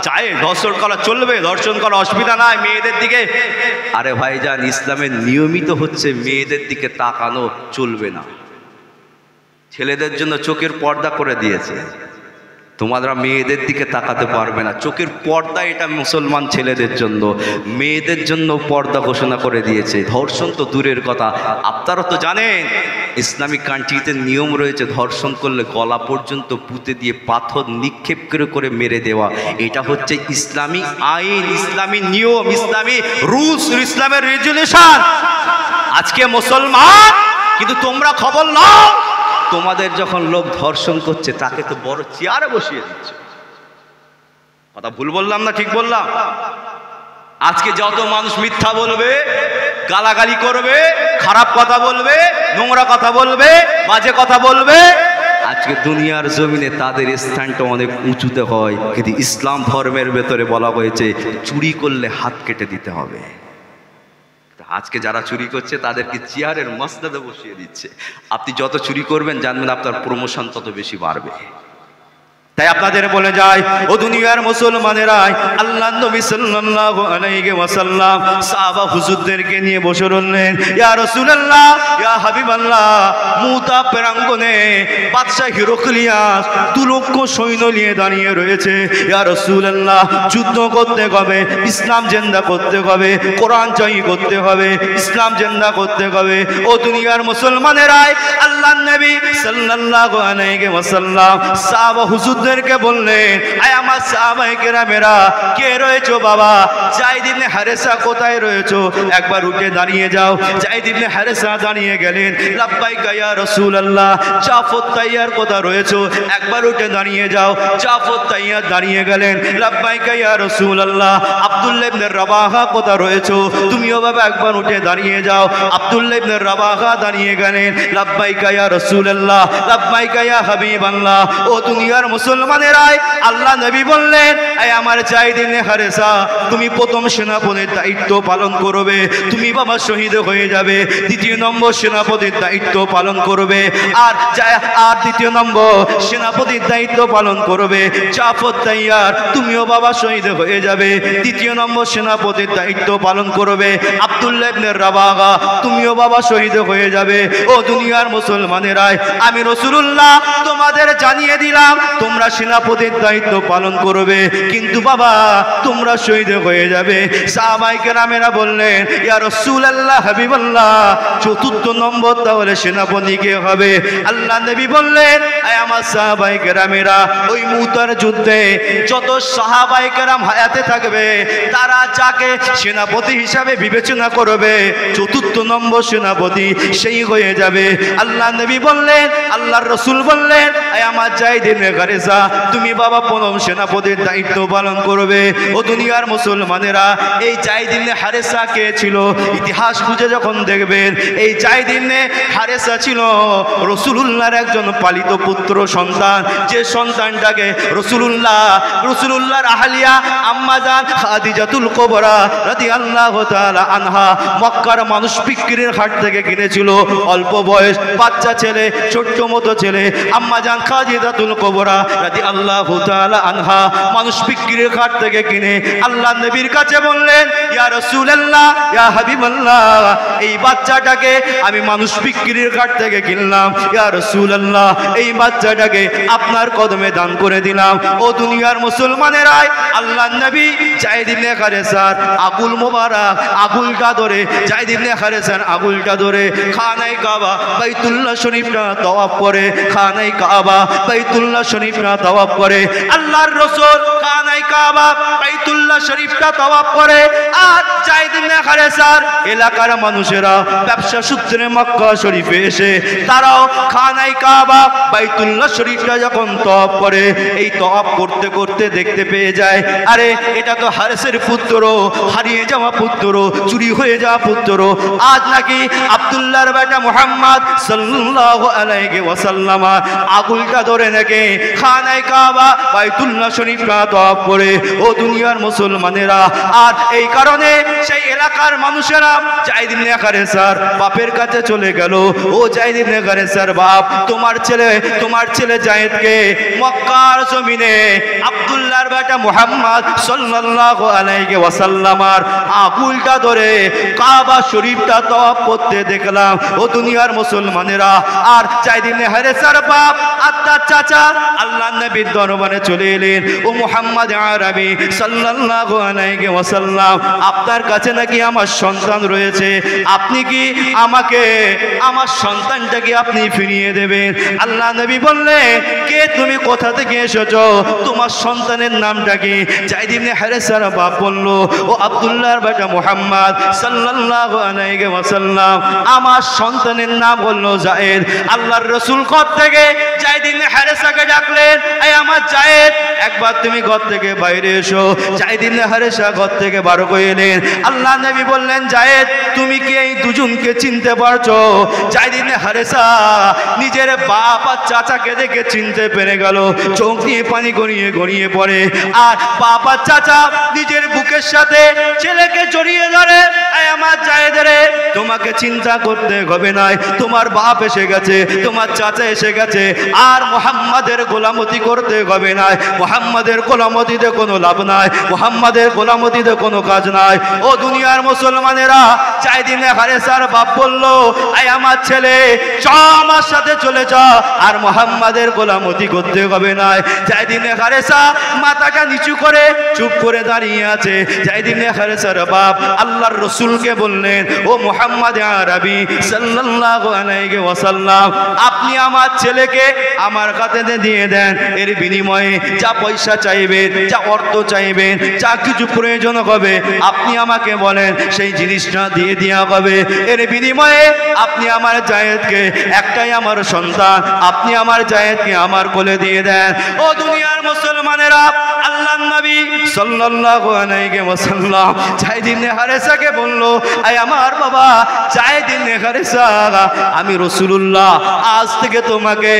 Speaker 1: চায়, ধর্ষণ করা চলবে, ধর্ষণ করা অসুবিধা নাই মেয়েদের দিকে। আরে ভাইজান, ইসলামের নিয়মিত হচ্ছে মেয়েদের দিকে তাকানো চলবে না। ছেলেদের জন্য চোখের পর্দা করে দিয়েছে, তোমরা মেয়েদের দিকে তাকাতে পারবে না। চোখের পর্দা এটা মুসলমান ছেলেদের জন্য, মেয়েদের জন্য পর্দা ঘোষণা করে দিয়েছে। ধর্ষণ তো দূরের কথা, আপনারা তো জানেন ইসলামিক কান্ট্রিতে নিয়ম রয়েছে ধর্ষণ করলে গলা পর্যন্ত পুঁতে দিয়ে পাথর নিক্ষেপ করে মেরে দেওয়া। এটা হচ্ছে ইসলামী আইন, ইসলামী নিয়ম, ইসলামী রুলস, ইসলামের রেজুলেশন। আজকে মুসলমান কিন্তু তোমরা খবর নাও, তোমাদের যখন লোক ধর্ষণ করছে তাকে তো বড় চেয়ারে বসিয়ে দিচ্ছে। কথা ভুল বললাম না ঠিক বললাম? আজকে যত মানুষ মিথ্যা বলবে, গালাগালি করবে, খারাপ কথা বলবে, নোংরা কথা বলবে, বাজে কথা বলবে, আজকে দুনিয়ার জমিনে তাদের স্থানটা অনেক উঁচুতে হয়। কিন্তু ইসলাম ধর্মের ভেতরে বলা হয়েছে চুরি করলে হাত কেটে দিতে হবে। আজকে যারা চুরি করছে তাদেরকে চেয়ারের মসনদে বসিয়ে দিচ্ছে। আপনি যত চুরি করবেন জানবেন আপনার প্রমোশন তত বেশি বাড়বে। তাই আপনাদের বলে যায়, ও দুনিয়ার মুসলমানেরা, আল্লাহ নবী সাল্লাল্লাহু আলাইহি ওয়াসাল্লাম সাহাবা হুজুরদেরকে নিয়ে বসে রইলেন। ইয়া রাসূলুল্লাহ, ইয়া হাবিবাল্লাহ, মুতা প্রাঙ্গণে বাদশা হিরোক্লিয়াস 2 লক্ষ সৈন্য নিয়ে দাঁড়িয়ে রয়েছে। ইয়া রাসূলুল্লাহ, যুদ্ধ করতে হবে, ইসলাম জিন্দা করতে হবে, কোরআন জয়ী করতে হবে, ইসলাম জিন্দা করতে হবে। ও দুনিয়ার মুসলমানেরা, আল্লাহ নবী সাল্লাল্লাহু আলাইহি ওয়াসাল্লাম সাহাবা হুজুর কে বললেন, আয় আমার সাহাবায়ে কেরামেরা, কে রয়েছো বাবা? যায়েদ ইবনে হারেসা কোথায় রয়েছো? একবার উঠে দাঁড়িয়ে যাও। যায়েদ ইবনে হারেসা দাঁড়িয়ে গেলেন। লাব্বাইকা ইয়া রাসূলুল্লাহ। জাফর তাইয়ার কোথায় রয়েছো? একবার উঠে দাঁড়িয়ে যাও। জাফর তাইয়ার দাঁড়িয়ে গেলেন। লাব্বাইকা ইয়া রাসূলুল্লাহ। আব্দুল্লাহ ইবনে রাবাহা কোথায় রয়েছো? তুমিও বাবা একবার উঠে দাঁড়িয়ে যাও। আব্দুল্লাহ ইবনে রাবাহা দাঁড়িয়ে গেলেন। লাব্বাইকা ইয়া রাসূলুল্লাহ, লাব্বাইকা ইয়া হাবিবাল্লাহ। ও দুনিয়ার মুসলমানেরাই, আল্লাহ নবী বললেন, আয় আমার যায়েদ ইবনে হারেসা, তুমি প্রথম সেনাপতির দায়িত্ব পালন করবে, তুমি বাবা শহীদ হয়ে যাবে। দ্বিতীয় নম্বর সেনাপতির দায়িত্ব পালন করবে, আর দ্বিতীয় নম্বর সেনাপতির দায়িত্ব পালন করবে জাফর তাইয়ার, তুমিও বাবা শহীদ হয়ে যাবে। তৃতীয় নম্বর সেনাপতির দায়িত্ব পালন করবে আব্দুল্লাহ ইবনে রাবাহা, তুমিও বাবা শহীদ হয়ে যাবে। ও দুনিয়ার মুসলমানেরাই, আমি রাসূলুল্লাহ তোমাদের জানিয়ে দিলাম তোমরা সেনাপতির দায়িত্ব পালন করবে, কিন্তু বাবা তোমরা শহীদ হয়ে যাবে। সাহাবায়ে কেরামেরা বললেন, ইয়া রাসূলুল্লাহ, হাবিবাল্লাহ, চতুর্থ নম্বর তাহলে সেনাপতি কে হবে? আল্লাহ নবী বললেন, আয় আমার সাহাবায়ে কেরামেরা, ওই মুতার যুদ্ধে যত সাহাবায়ে কেরাম হায়াতে থাকবে তারা যাকে সেনাপতি হিসাবে বিবেচনা করবে চতুর্থ নম্বর সেনাপতি সেই হয়ে যাবে। আল্লাহ নবী বললেন, আল্লাহর রাসূল বললেন, আয় আমার যায়েদ ইবনে হারেসা, তুমি বাবা প্রথম সেনাপতির দায়িত্ব পালন করবে। ও দুনিয়ার মুসলমানেরা, এই যায়েদ ইবনে হারেসা কে ছিল? ইতিহাস খুঁজে যখন দেখবেন, এই যায়েদ ইবনে হারেসা ছিল রাসূলুল্লাহর একজন পালিত পুত্র সন্তান, যে সন্তানটাকে রাসূলুল্লাহর আহলিয়া আম্মা জান খাদিজাতুল কুবরা রাদিয়াল্লাহু তাআলা আনহা মক্কার মানুষ বিক্রির হাট থেকে কিনেছিল। অল্প বয়স বাচ্চা ছেলে, ছোট্ট মতো ছেলে, আম্মা জান খাদিজাতুল কুবরা রাদিয়াল্লাহু তাআলা আনহা মানুষ বিক্রির ঘাট থেকে কিনে আল্লাহ নবীর কাছে বললেন, ইয়া রাসূলুল্লাহ, ইয়া হাবিবাল্লাহ, এই বাচ্চাটাকে আমি মানুষ বিক্রির ঘাট থেকে কিনলাম। ইয়া রাসূলুল্লাহ, এই বাচ্চাটাকে আপনার কদমে দান করে দিলাম। ও দুনিয়ার মুসলমানেরা, আল্লাহ নবী যায়েদ ইবনে হারেসার আগুল মোবারক, আগুলটা ধরে, যায়েদ ইবনে হারেসার আগুলটা ধরে খানায়ে কাবা বাইতুল্লাহ শরীফটা তাওয়াফ করে, খানায়ে কাবা বাইতুল্লাহ শরীফটা তাওয়াফ করে। আল্লাহর রাসূল খানায়ে কাবা বাইতুল্লাহ শরীফটা তাওয়াফ করে। আর যায়েদ ইবনে হারেসার এলাকার মানুষেরা ব্যবসা সূত্রে মক্কা শরীফে এসে তারাও খানায়ে কাবা বাইতুল্লাহ শরীফটা যখন তাওয়াফ করে, এই তাওয়াফ করতে করতে দেখতে পেয়ে যায়, আরে এটা তো হারেসের পুত্র, হারিয়ে যাওয়া পুত্র, চুরি হয়ে যাওয়া পুত্র। আজ নাকি আব্দুল্লাহর বেটা মুহাম্মদ সাল্লাল্লাহু আলাইহি ওয়াসাল্লাম আগুলটা ধরে নাকি খানায়ে কাবা বাইতুল্লাহ শরীফটা তাওয়াফ করে। ও দুনিয়ার মুসলমানেরা, আর এই কারণে সেই এলাকার মানুষেরা যায়েদ ইবনে হারেসার বাপের কাছে চলে গেল, ও যায়েদ ইবনে হারেসার বাপ, তোমার ছেলে যায়েদকে মক্কার জমিনে আব্দুল্লাহর বেটা মুহাম্মদ সাল্লাল্লাহু আলাইহি ওয়াসাল্লামার আগুলটা ধরে কাবা শরীফটা তাওয়াফ করতে দেখলাম। ও দুনিয়ার মুসলমানেরা, আর যায়েদ ইবনে হারেসার বাপ আত্মার চাচা আল্লাহর নবীর দরবারে চলে এলেন, ও মুহাম্মদ আরবি সাল্লাল্লাহু আলাইহি ওয়াসাল্লাম, আপনার কাছে নাকি আমার সন্তান রয়েছে, আপনি কি আমাকে আমার সন্তানটাকে আপনি ফিরিয়ে দেবেন? আল্লাহ নবী বললেন, কে তুমি, কোথা থেকে এসেছো, তোমার সন্তানের নামটা কি? যায়েদ ইবনে হারেসার বাপ বলল, ও আব্দুল্লাহর বেটা মুহাম্মদ সাল্লাল্লাহু আলাইহি ওয়াসাল্লাম, আমার সন্তানের নাম হলো যায়েদ। আল্লাহর রাসূল ঘর থেকে যায়েদ ইবনে হারেসাকে ডাকলেন, এই আমার যায়েদ, একবার তুমি ঘর থেকে বাইরে এসো। যায়েদ ইবনে হারেসা ঘর থেকে বার হয়ে এলেন। আল্লাহ নবী বললেন, যায়েদ, তুমি কি এই দুজনকে চিনতে পারছো? যায়েদ ইবনে হারেসা নিজের বাপ আর চাচাকে দেখে চিনতে পেরে গেল, চোখ দিয়ে পানি গড়িয়ে গড়িয়ে পড়ে। আর বাপ আর চাচা নিজের বুকের সাথে ছেলেকে জড়িয়ে ধরে, এই আমার যায়েদ রে, তোমাকে চিন্তা করতে হবে না, তোমার বাপ এসে গেছে, তোমার চাচা এসে গেছে, আর মুহাম্মাদের গোলামতি করতে হবে না। মুহাম্মাদের গোলামতিতে কোনো লাভ নাই, মুহাম্মাদের গোলামতিতে কোনো কাজ নাই। ও দুনিয়ার মুসলমানেরা, যায়েদ ইবনে হারেসার বাপ বলল, এই আমার ছেলে, চ আমার সাথে চলে যা, আর মুহাম্মাদের গোলামতি করতে হবে না। যায়েদ ইবনে হারেসা মাথাটা নিচু করে চুপ করে দাঁড়িয়ে আছে। যায়েদ ইবনে হারেসার বাপ আল্লাহর রাসূলকে বললেন, ও মুহাম্মদ আরবি সাল্লাল্লাহু আলাইহি ওয়াসাল্লাম, আপনি আমার ছেলেকে আমার কাছে দিয়ে দেন, এর বিনিময়ে যা পয়সা চাইবেন, যা অর্থ চাইবেন, যা কিছু প্রয়োজন হবে আপনি আমাকে বলেন, সেই জিনিসটা দিয়ে দেওয়া হবে। এর বিনিময়ে আপনি আমার যায়েদকে, একটাই আমার সন্তান, আপনি আমার যায়েদকে আমার কোলে দিয়ে দেন। ও দুনিয়ার মুসলমানেরা, আল্লাহর নবী সাল্লাল্লাহু আলাইহি ওয়াসাল্লাম যায়েদ ইবনে হারেসাকে বলল, আই আমার বাবা যায়েদ ইবনে হারেসা, আমি রাসূলুল্লাহ আজ থেকে তোমাকে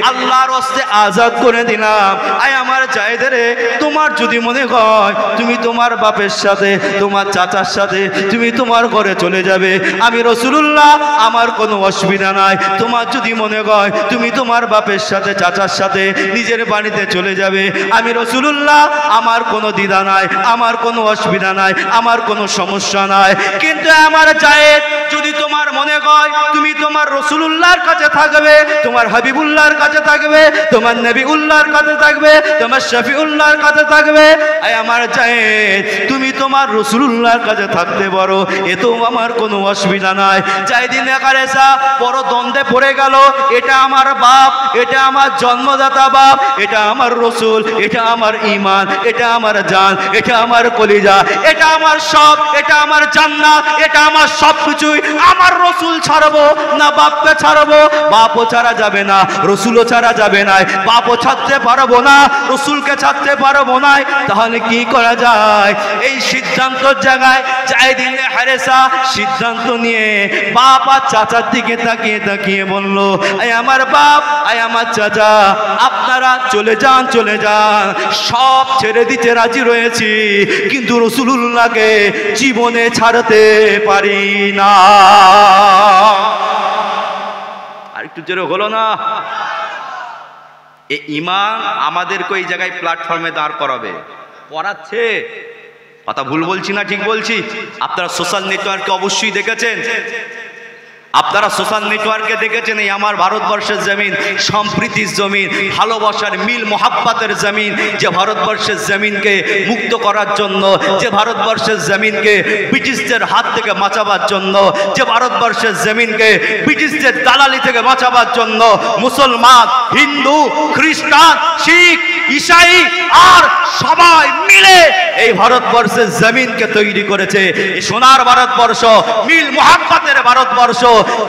Speaker 1: আল্লাহর রাস্তায় আজাদ করে দিলাম। আই আমার যায়েদ রে, তোমার যদি মনে হয় তুমি তোমার বাপের সাথে, তোমার চাচার সাথে তুমি তোমার ঘরে চলে যাবে, আমি রাসূলুল্লাহ, আমার কোনো অসুবিধা নাই। তোমার যদি মনে হয় তুমি তোমার বাপের সাথে, চাচার সাথে নিজের বাড়িতে চলে যাবে, আমি রাসূলুল্লাহ, আমার কোনো দ্বিধা নাই, আমার কোনো অসুবিধা নাই, আমার কোনো সমস্যা নাই। কিন্তু আমার যায়েদ, যদি তোমার মনে হয় তুমি তোমার রাসূলুল্লাহর কাছে থাকবে, তোমার হাবিবুল্লাহর কাছে থাকবে, তোমার নবীউল্লাহর কাছে থাকবে, তোমার শফিউল্লাহর কাছে থাকবে, আয় আমার যায়েদ, তুমি তোমার রাসূলুল্লাহর কাছে থাকতে পারো, এতেও আমার কোনো অসুবিধা নাই। যায়েদ ইবনে হারেসা বড় দ্বন্দ্বে পড়ে গেল, এটা আমার বাপ, এটা আমার জন্মদাতা বাপ, এটা আমার রাসূল, এটা আমার ঈমান, এটা আমার জান, এটা আমার কলিজা, এটা আমার সব, এটা আমার জান্নাত, এটা আমার সবকিছুই। আমার রাসূল ছাড়বো না বাপকে ছাড়বো? বাপও ছাড়া যাবে না, রাসূলও ছাড়া যাবে না, বাপও ছাড়তে পারবো না, রাসূলকে ছাড়তে পারবো না। তাহলে কি করা যায়? এই সিদ্ধান্তর জায়গায় যায়েদ ইবনে হারেসা সিদ্ধান্ত নিয়ে বাপ আর চাচার দিকে তাকিয়ে তাকিয়ে বলল, আয় আমার বাপ, আয় আমার চাচা, আপনারা চলে যান, চলে যান, সব ছেড়ে দিতে রাজি রয়েছি, কিন্তু রাসূলুল্লাহকে জীবনে ছাড়তে পারি না। আর একটু জোরে হলো না? এ ইমান আমাদেরকে এই জায়গায় প্ল্যাটফর্মে দাঁড় করাবে, করাচ্ছে। কথা ভুল বলছি না ঠিক বলছি? আপনারা সোশ্যাল নেটওয়ার্কে অবশ্যই দেখেছেন, আপনারা সোশ্যাল নেটওয়ার্কে দেখেছেন এই আমার ভারতবর্ষের জমিন সম্প্রীতির জমিন, ভালোবাসার মিল মোহাব্বতের জমিন, যে ভারতবর্ষের জমিনকে মুক্ত করার জন্য, যে ভারতবর্ষের জমিনকে ব্রিটিশদের হাত থেকে বাঁচাবার জন্য, যে ভারতবর্ষের জমিনকে ব্রিটিশদের দালালি থেকে বাঁচাবার জন্য মুসলমান, হিন্দু, খ্রিস্টান, শিখ, ঈসাই আর সবাই মিলে এই ভারতবর্ষের জমিনকে তৈরি করেছে। এই সোনার ভারতবর্ষ, মিল মোহাব্বতের ভারতবর্ষ।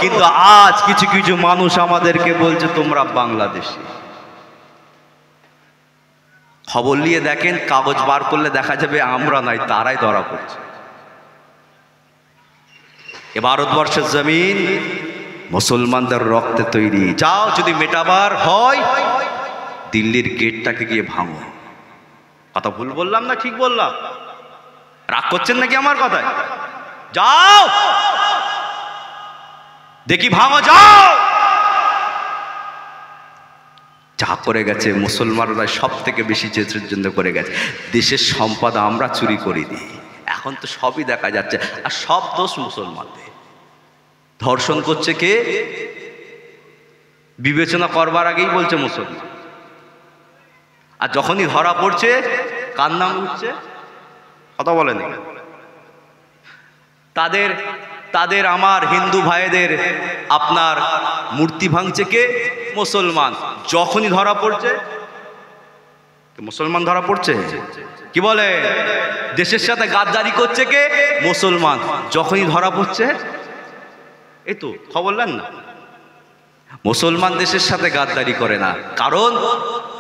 Speaker 1: কিন্তু আজ কিছু কিছু মানুষ আমাদেরকে বলছে তোমরা বাংলাদেশী। খবর নিয়ে দেখেন, কাগজ বার করলে দেখা যাবে আমরা নাই, তারাই ধরা পড়ছে। এ ভারতবর্ষের জমিন মুসলমানদের রক্তে তৈরি। যাও, যদি মেটাবার হয় দিল্লির গেটটাকে গিয়ে ভাঙো। কথা ভুল বললাম না ঠিক বললাম? রাগ করছেন নাকি আমার কথায়? যাও দেখি, ভাঙো, যাও। যা করে গেছে মুসলমানরা সব থেকে বেশি চেষ্টার জন্য করে গেছে। দেশের সম্পদ আমরা চুরি করে দিই, এখন তো সবই দেখা যাচ্ছে। আর সব দোষ মুসলমানদের। ধর্ষণ করছে কে? বিবেচনা করবার আগেই বলছে মুসলমান। আর যখনই ধরা পড়ছে কার নাম উঠছে? কথা বলেন। তাদের আমার হিন্দু ভাইদের আপনার মূর্তি ভাঙছে কে? মুসলমান। যখনই ধরা পড়ছে মুসলমান ধরা পড়ছে। কি বলে? দেশের সাথে গাদ্দারি করছে কে? মুসলমান। যখনই ধরা পড়ছে, এই তো খবর নেন না, মুসলমান দেশের সাথে গাদ্দারি করে না। কারণ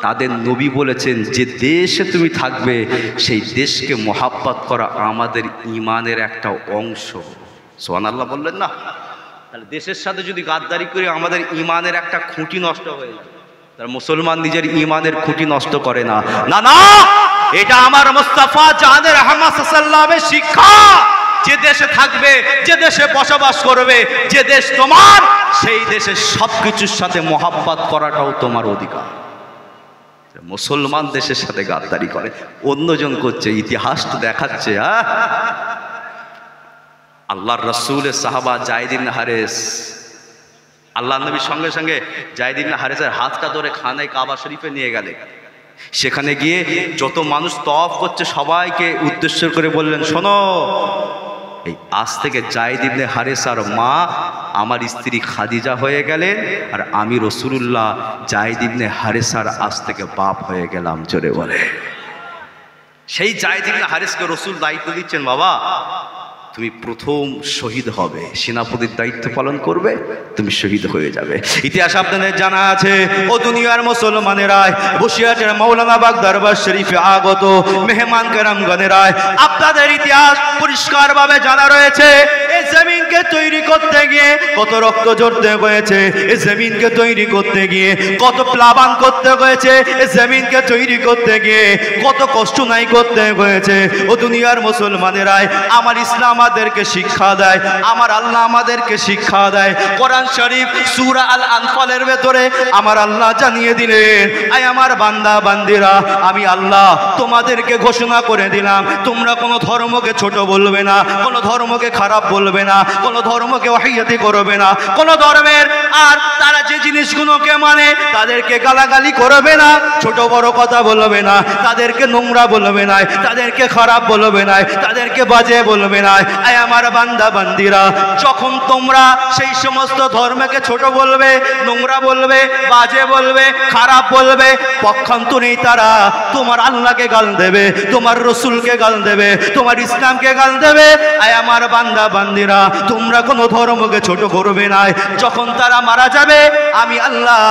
Speaker 1: তাদের নবী বলেছেন যে দেশে তুমি থাকবে সেই দেশকে মোহাব্বত করা আমাদের ইমানের একটা অংশ। সুবহানাল্লাহ বললেন না? তাহলে দেশের সাথে যদি গাদ্দারি করে আমাদের ইমানের একটা খুঁটি নষ্ট হয়ে যায়, তার মুসলমান নিজের ইমানের খুঁটি নষ্ট করে না। না না, এটা আমার মুস্তাফা জানের আহমদ সাল্লামের শিক্ষা। যে দেশে থাকবে, যে দেশে বসবাস করবে, যে দেশ তোমার, সেই দেশের সবকিছুর সাথে মোহাব্বত করাটাও তোমার অধিকার। মুসলমান দেশের সাথে গাদ্দারি করে, অন্যজন করছে, ইতিহাস তো দেখাচ্ছে। আল্লাহর রাসূলের সাহাবা যায়েদ ইবনে হারেস, আল্লাহ নবীর সঙ্গে সঙ্গে যায়েদ ইবনে হারেসের হাতটা ধরে খানে কাবা শরীফে নিয়ে গেলেন। সেখানে গিয়ে যত মানুষ তওয়াফ করছে সবাইকে উদ্দেশ্য করে বললেন, শোনো, এই আজ থেকে যায়েদ ইবনে হারেসার মা আমার স্ত্রী খাদিজা হয়ে গেলেন, আর আমি রাসূলুল্লাহ যায়েদ ইবনে হারেসার আজ থেকে বাপ হয়ে গেলাম। জোরে বলে। সেই যায়েদ ইবনে হারেসকে রাসূল দায়িত্ব দিচ্ছেন, বাবা তুমি প্রথম শহীদ হবে, সেনাপতির দায়িত্ব পালন করবে, তুমি শহীদ হয়ে যাবে। ইতিহাস আপনাদের জানা আছে। ও দুনিয়ার মুসলমানেরা, বসিরহাটের মাওলানা বাগ দরবার শরীফে আগত মেহমান কেরামগণেরায়, আপনাদের ইতিহাস পরিষ্কারভাবে জানা রয়েছে। এই জমিনকে তৈরি করতে গিয়ে কত রক্ত ঝরতে হয়েছে, এই জমিনকে তৈরি করতে গিয়ে কত প্লাবন করতে হয়েছে, এই জমিনকে তৈরি করতে গিয়ে কত কষ্ট নাই করতে হয়েছে। ও দুনিয়ার মুসলমানেরাই, আমার ইসলাম আমাদেরকে শিক্ষা দেয়, আমার আল্লাহ আমাদেরকে শিক্ষা দেয়। কোরআন শরীফ সূরা আল আনফালের ভেতরে আমার আল্লাহ জানিয়ে দিলেন, আয় আমার বান্দা বান্দিরা, আমি আল্লাহ তোমাদেরকে ঘোষণা করে দিলাম, তোমরা কোনো ধর্মকে ছোট বলবে না, কোনো ধর্মকে খারাপ বলবে না, কোনো ধর্মকে ওয়াহিয়াতি করবে না, কোনো ধর্মের আর তারা যে জিনিসগুলোকে মানে তাদেরকে গালাগালি করবে না, ছোট বড় কথা বলবে না, তাদেরকে নোংরা বলবে না, তাদেরকে খারাপ বলবে না, তাদেরকে বাজে বলবে না। আয় আমার বান্দা বান্দিরা, যখন তোমরা সেই সমস্ত ধর্মকে ছোট বলবে, নোংরা বলবে, বাজে বলবে, খারাপ বলবে, পক্ষান্তরেই তারা তোমার আল্লাহকে গাল দেবে, তোমার রসুলকে গাল দেবে, তোমার ইসলামকে গাল দেবে। আয় আমার বান্দা বান্দিরা, তোমরা কোনো ধর্মকে ছোট করবে না। যখন তারা মারা যাবে, আমি আল্লাহ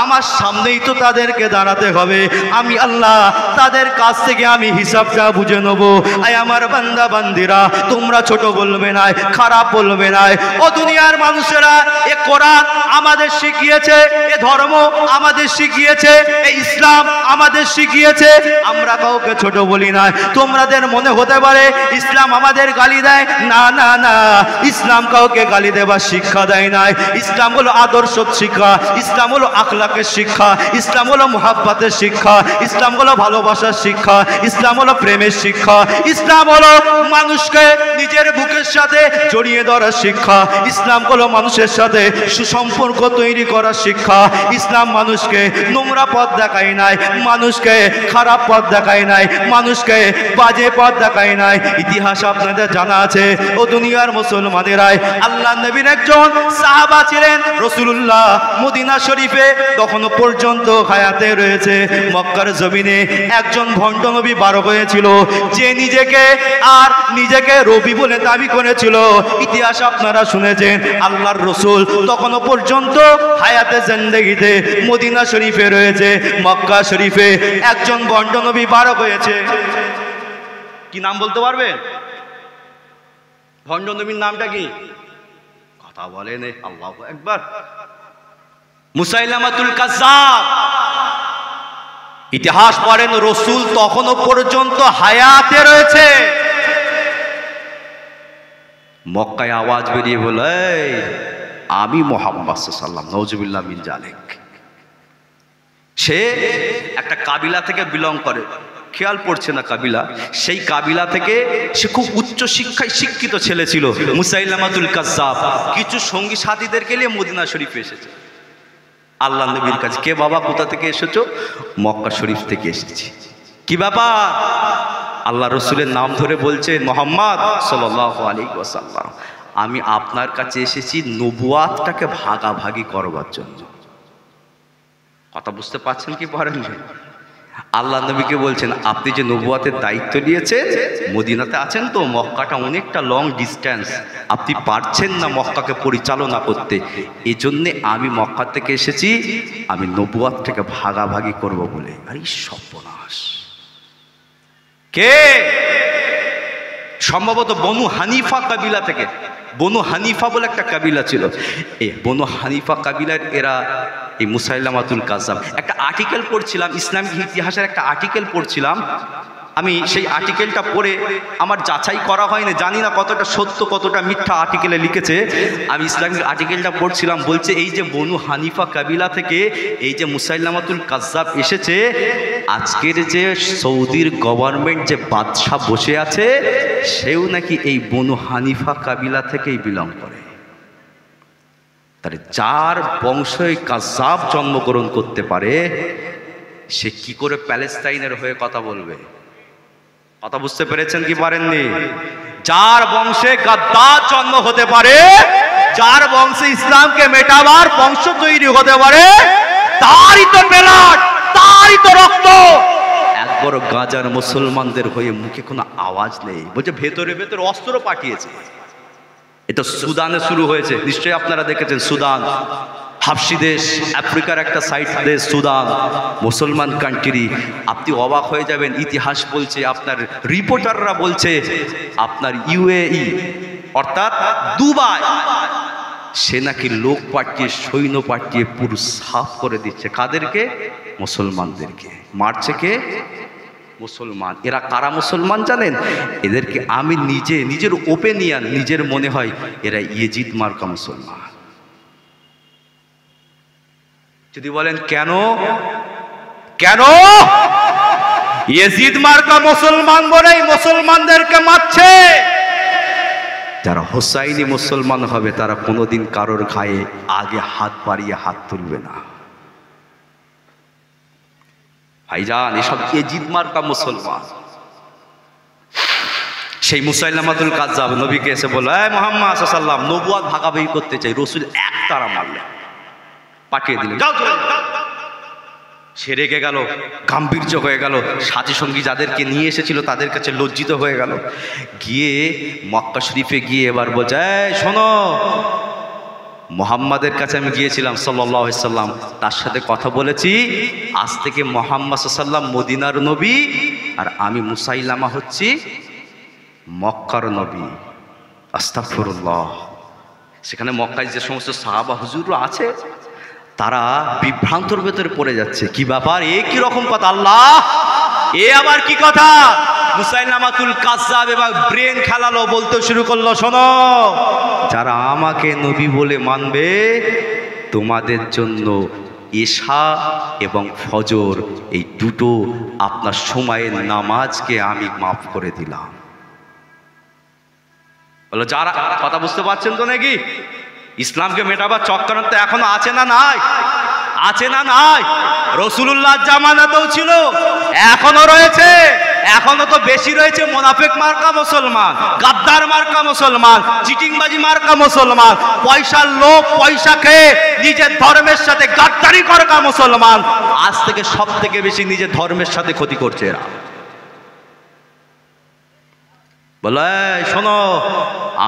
Speaker 1: আমার সামনেই তো তাদেরকে দাঁড়াতে হবে, আমি আল্লাহ তাদের কাছ থেকে আমি হিসাবটা বুঝে নেব। আয় আমার বান্দা বান্দিরা, তোমরা ছোট বলবে না, খারাপ বলবে না। ও দুনিয়ার মানুষেরা, এ কোরআন আমাদের শিখিয়েছে, এ ধর্ম আমাদের শিখিয়েছে, এই ইসলাম আমাদের শিখিয়েছে, আমরা কাউকে ছোট বলি না। তোমাদের মনে হতে পারে ইসলাম আমাদের গালি দেয়, না না না, ইসলাম কাউকে গালি দেবার শিক্ষা দেয় নাই। ইসলাম হলো আদর্শ শিক্ষা, ইসলাম হলো আখলাকের শিক্ষা, ইসলাম হলো মুহাব্বতের শিক্ষা, ইসলাম হলো ভালোবাসার শিক্ষা, ইসলাম হলো প্রেমের শিক্ষা, ইসলাম হলো মানুষকে নিজের বুকের সাথে জড়িয়ে ধরার শিক্ষা, ইসলাম হলো মানুষের সাথে সুসম্পর্ক তৈরি করার শিক্ষা। ইসলাম মানুষকে নোংরা পথ দেখায় নাই, মানুষকে খারাপ পথ দেখায় নাই, মানুষকে বাজে পথ দেখায় নাই। ইতিহাস আপনাদের জানা আছে, ও দুনিয়ার মুসলমানেরাই, আল্লাহ নবীর একজন সাহাবা ছিলেন রাসূলুল্লাহ, মদিনা শরীফে তখনও পর্যন্ত হায়াতে রয়েছে। মক্কার জমিনে একজন ভণ্ড নবী বার হয়েছিল, যে নিজেকে রবি বলে দাবি করেছিল। ইতিহাস আপনারা শুনেছেন, আল্লাহর রাসূল তখনও পর্যন্ত হায়াতে জিন্দেগিতে মদিনা শরীফে রয়েছে। মক্কা শরীফে একজন ভণ্ড নবী বার হয়েছে। কি নাম বলতে পারবেন? ভণ্ড নবীর নামটা কি? কথা বলেন, আল্লাহু আকবার। মুসাইলামাতুল কাজ্জাব। ইতিহাস পড়েন, রাসূল তখনও পর্যন্ত হায়াতে রয়েছে। মক্কায় আওয়াজ বেরিয়ে বলে, আমি মুহাম্মদ সাল্লাল্লাহু আলাইহি ওয়াসাল্লাম, নাউজুবিল্লাহ মিন জালিক। সে একটা কাবিলা থেকে বিলং করে, খেয়াল পড়ছে না কাবিলা, সেই কাবিলা থেকে সে খুব উচ্চ শিক্ষায় শিক্ষিত ছেলে ছিল মুসাইলামাতুল কাজ্জাব। কিছু সঙ্গী সাথীদেরকে নিয়ে মদিনা শরীফে এসেছে আল্লাহ নবীর কাছে। কে বাবা, কোথা থেকে এসেছো? মক্কা শরীফ থেকে এসেছি। কি ব্যাপার? আল্লাহ রসুলের নাম ধরে বলছে, মুহাম্মদ সাল্লাল্লাহু আলাইহি ওয়াসাল্লাম, আমি আপনার কাছে এসেছি নবুয়াতটাকে ভাগাভাগি করবার জন্য। কথা বুঝতে পারছেন কি পারেন? আল্লাহ নবীকে বলছেন, আপনি যে নবুয়াতের দায়িত্ব নিয়েছেন, মদিনাতে আছেন তো, মক্কাটা অনেকটা লং ডিস্টেন্স, আপনি পারছেন না মক্কাকে পরিচালনা করতে, এজন্যে আমি মক্কা থেকে এসেছি, আমি নবুয়াতটাকে ভাগাভাগি করব বলে। আরে সর্বনাশ! কে? সম্ভবত বনু হানিফা কাবিলা থেকে। বনু হানিফা বলে একটা কাবিলা ছিল, এই বনু হানিফা কাবিলার এরা এই মুসাইলামাতুল কাজ্জাব। একটা আর্টিকেল পড়ছিলাম, ইসলামিক ইতিহাসের একটা আর্টিকেল পড়ছিলাম আমি। সেই আর্টিকেলটা পড়ে আমার যাচাই করা হয়নি, জানি না কতটা সত্য কতটা মিথ্যা আর্টিকেলে লিখেছে। আমি ইসলামিক আর্টিকেলটা পড়ছিলাম, বলছে এই যে বনু হানিফা কাবিলা থেকে এই যে মুসাইলামাতুল কাজ্জাব এসেছে, আজকের যে সৌদির গভর্নমেন্ট যে বাদশাহ বসে আছে, সেও নাকি এই বনু হানিফা কাবিলা থেকেই বিলং করে। তার যার বংশই কাজ্জাব জন্মগ্রহণ করতে পারে, সে কি করে প্যালেস্তাইনের হয়ে কথা বলবে? কথা বুঝতে পেরেছেন কি পারেননি? যার বংশে গাদ্দার জন্ম হতে পারে, যার বংশে ইসলামকে মেটাবার বংশ তৈরি হতে পারে, তারই তো ব্লাড, তারই তো রক্ত। একবার গাজার মুসলমানদের হয়ে মুখে কোনো আওয়াজ নেই, বলছে ভেতরে ভেতরে অস্ত্র পাঠিয়েছে। এটা সুদানে শুরু হয়েছে, নিশ্চয়ই আপনারা দেখেছেন। সুদান হাবশি দেশ, আফ্রিকার একটা সাইড দেশ সুদান, মুসলমান কান্ট্রি। আপনি অবাক হয়ে যাবেন, ইতিহাস বলছে, আপনার রিপোর্টাররা বলছে, আপনার ইউএই অর্থাৎ দুবাই, সে নাকি লোক পাঠিয়ে, সৈন্য পাঠিয়ে পুরো সাফ করে দিচ্ছে। কাদেরকে? মুসলমানদেরকে। মারছে কে? মুসলমান। এরা কারা মুসলমান জানেন? এদেরকে আমি নিজের ওপিনিয়ন, নিজের মনে হয় এরা ইয়েজিদ মার্কা মুসলমান। যদি বলেন কেন কেন ইয়েজিদ মার্কা মুসলমান বলেই মুসলমানদেরকে মারছে? যারা হোসাইনি মুসলমান হবে, তারা কোনোদিন কারোর গায়ে আগে হাত বাড়িয়ে হাত তুলবে না। ভাইজান, এসব ইয়েজিদ মার্কা মুসলমান। সেই মুসাইলামাতুল কাজ্জাব নবীকে এসে বলল, মুহাম্মদ সাল্লাল্লাহু আলাইহি ওয়াসাল্লাম, নবুয়াত ভাগাভাগি করতে চাই। রাসূল এক তারা মারলেন, পাঠিয়ে দিলেন, যাও চলে। সে রেগে গেল, গাম্ভীর্য হয়ে গেল, সাথী সঙ্গী যাদেরকে নিয়ে এসেছিল তাদের কাছে লজ্জিত হয়ে গেল। গিয়ে মক্কা শরীফে গিয়ে এবার বলছে, শোনো, মুহাম্মাদের কাছে আমি গিয়েছিলাম সাল্লাল্লাহু আলাইহি ওয়াসাল্লাম, তার সাথে কথা বলেছি, আজ থেকে মুহাম্মদ সাল্লাল্লাহু আলাইহি ওয়াসাল্লাম মদিনার নবী, আর আমি মুসাইলামা হচ্ছি মক্কার নবী। আস্তাগফিরুল্লাহ। সেখানে মক্কায় যে সমস্ত সাহাবা হুজুররা আছে, তারা বিভ্রান্তর ভেতরে পড়ে যাচ্ছে। কি ব্যাপার? এ কি রকম কথা? আল্লাহ, এ আবার কি কথা? মুসাইলামাতুল কাজ্জাব এবার ব্রেন খেলালো, বলতে শুরু করলো, শোনো, যারা আমাকে নবী বলে মানবে তোমাদের জন্য এশা এবং ফজর এই দুটো আপনার সময়ের নামাজকে আমি মাফ করে দিলাম। বলো যারা, কথা বুঝতে পারছেন তো নাকি? ইসলামকে মেটাবার চক্রান্ত এখনো আছে না নাই? আছে না নাই? রাসূলুল্লাহর জামানাতেও ছিল, এখনো রয়েছে, এখনো তো বেশি রয়েছে মুনাফিক মার্কা মুসলমান, গাদ্দার মার্কা মুসলমান, চিটিংবাজি মার্কা মুসলমান, পয়সার লোভ, পয়সা খেয়ে নিজের ধর্মের সাথে গাদ্দারি করা মুসলমান। আজ থেকে সব থেকে বেশি নিজের ধর্মের সাথে ক্ষতি করছে এরা। বলে শোনো,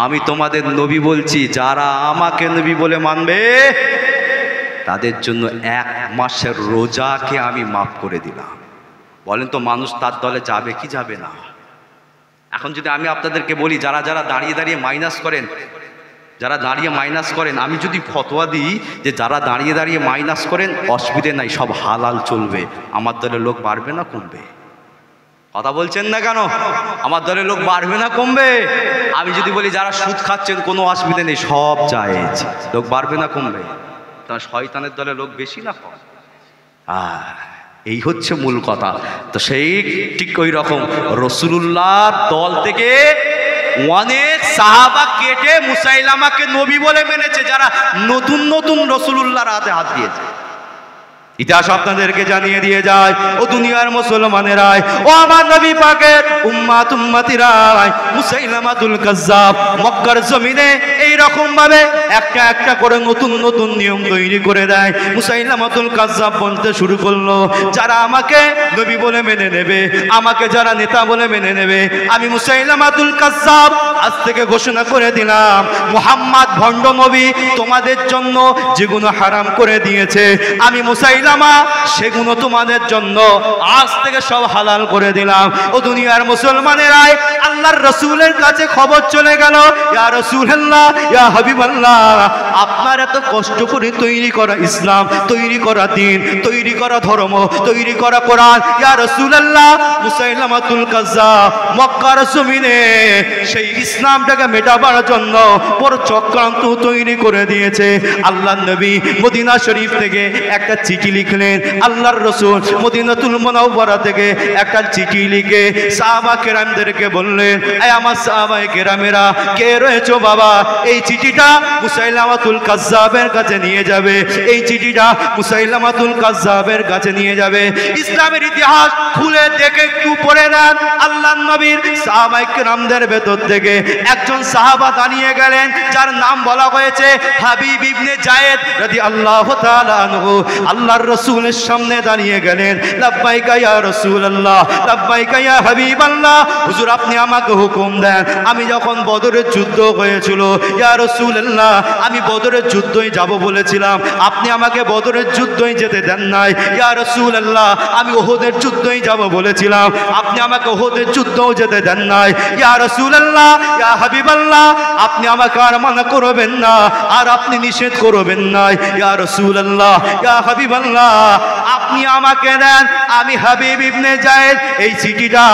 Speaker 1: আমি তোমাদের নবী বলছি, যারা আমাকে নবী বলে মানবে তাদের জন্য 1 মাসের রোজাকে আমি মাফ করে দিলাম। বলেন তো মানুষ তার দলে যাবে কি যাবে না? এখন যদি আমি আপনাদেরকে বলি, যারা যারা দাঁড়িয়ে দাঁড়িয়ে মাইনাস করেন, যারা দাঁড়িয়ে মাইনাস করেন, আমি যদি ফতোয়া দিই যে যারা দাঁড়িয়ে দাঁড়িয়ে মাইনাস করেন অসুবিধে নাই, সব হালাল চলবে, আমার দলের লোক বাড়বে না কমবে? কথা বলছেন না কেন? আমার দলের লোক বাড়বে না কমবে? আমি যদি বলি যারা সুদ খাচ্ছেন কোনো অসুবিধা নেই, সব জায়েজ, লোক বাড়বে না কমবে? তা শয়তানের দলে লোক বেশি না কম? এই হচ্ছে মূল কথা। তো সেই ঠিক ওই রকম রাসূলুল্লাহর দল থেকে অনেক সাহাবা কেটে মুসাইলামাকে নবী বলে মেনেছে, যারা নতুন নতুন রাসূলুল্লাহর হাতে হাত দিয়েছে। ইতিহাস আপনাদেরকে জানিয়ে দিয়ে যায়, ও দুনিয়ার মুসলমানেরাই, ও আমার নবী পাকের উম্মাত উম্মতিরাই, মুসাইলামাতুল কাজ্জাব মক্কার জমিনে এই রকম ভাবে একটা একটা করে নতুন নতুন নিয়ম তৈরি করে দেয়। মুসাইলামাতুল কাজ্জাব বলতে শুরু করলো, যারা আমাকে নবী বলে মেনে নেবে, আমাকে যারা নেতা বলে মেনে নেবে, আমি মুসাইলামাতুল কাজ্জাব আজ থেকে ঘোষণা করে দিলাম, মুহাম্মদ ভণ্ড নবী তোমাদের জন্য যেগুলো হারাম করে দিয়েছে, আমি মুসাইলামা সেগুলো তোমাদের জন্য আজ থেকে সব হালাল করে দিলাম। ও দুনিয়ার মুসলমানেরাই, আল্লাহর রাসূলের কাছে খবর চলে গেল, ইয়া রাসূলুল্লাহ, ইয়া হাবিবাল্লাহ, আপনার এত কষ্ট করে তৈরি করা ইসলাম, তৈরি করা দ্বীন, তৈরি করা ধর্ম, তৈরি করা কোরআন, ইয়া রাসূলুল্লাহ, মুসাইলামাতুল কাজ্জাব মক্কার জমিনে সেই ইসলামটাকে মেটাবার জন্য বড় চক্রান্ত তৈরি করে দিয়েছে। আল্লাহর নবী মদিনা শরীফ থেকে একটা চিঠি লিখলেন, আল্লাহর রাসূল মদিনাতুল মুনাওয়ারা থেকে একটা চিঠি লিখে সাহাবা কেরামদেরকে বললেন, এই আমার সাহাবায়ে কেরামেরা, কে রয়েছো বাবা, এই চিঠিটা মুসাইলামাতুল কাজ্জাবের কাছে নিয়ে যাবে, এই চিঠিটা মুসাইলামাতুল কাজ্জাবের কাছে নিয়ে যাবে। ইসলামের ইতিহাস খুলে দেখে একটু পড়ে নেন, আল্লাহর নবীর সাহাবায়ে কেরামদের ভেতর থেকে একজন সাহাবা দাঁড়িয়ে গেলেন, যার নাম বলা হয়েছে হাবিব ইবনে যায়েদ রাদিয়াল্লাহু তাআলা আনহু। আল্লাহর রাসূলের সামনে দাঁড়িয়ে গেলেন, লাব্বাইকা ইয়া রাসূলুল্লাহ, লাব্বাইকা ইয়া হাবিবাল্লাহ, হুজুর আপনি আমাকে হুকুম দেন, আমি যখন বদরের যুদ্ধ হয়েছিল, ইয়া রাসূলুল্লাহ, আমি বদরের যুদ্ধই যাব বলেছিলাম, আপনি আমাকে বদরের যুদ্ধই যেতে দেন নাই। ইয়া রাসূলুল্লাহ, আমি উহুদের যুদ্ধই যাব বলেছিলাম, আপনি আমাকে উহুদের যুদ্ধও যেতে দেন নাই। ইয়া রাসূলুল্লাহ, ইয়া হাবিবাল্লাহ, আপনি আমাকে আর মানা করবেন না, আর আপনি নিষেধ করবেন না। ইয়া রাসূলুল্লাহ, ইয়া হাবিবাল্লাহ, আপনি আমাকে দেন, আমি হাবিব ইবনে যায়েদ এই চিঠিটা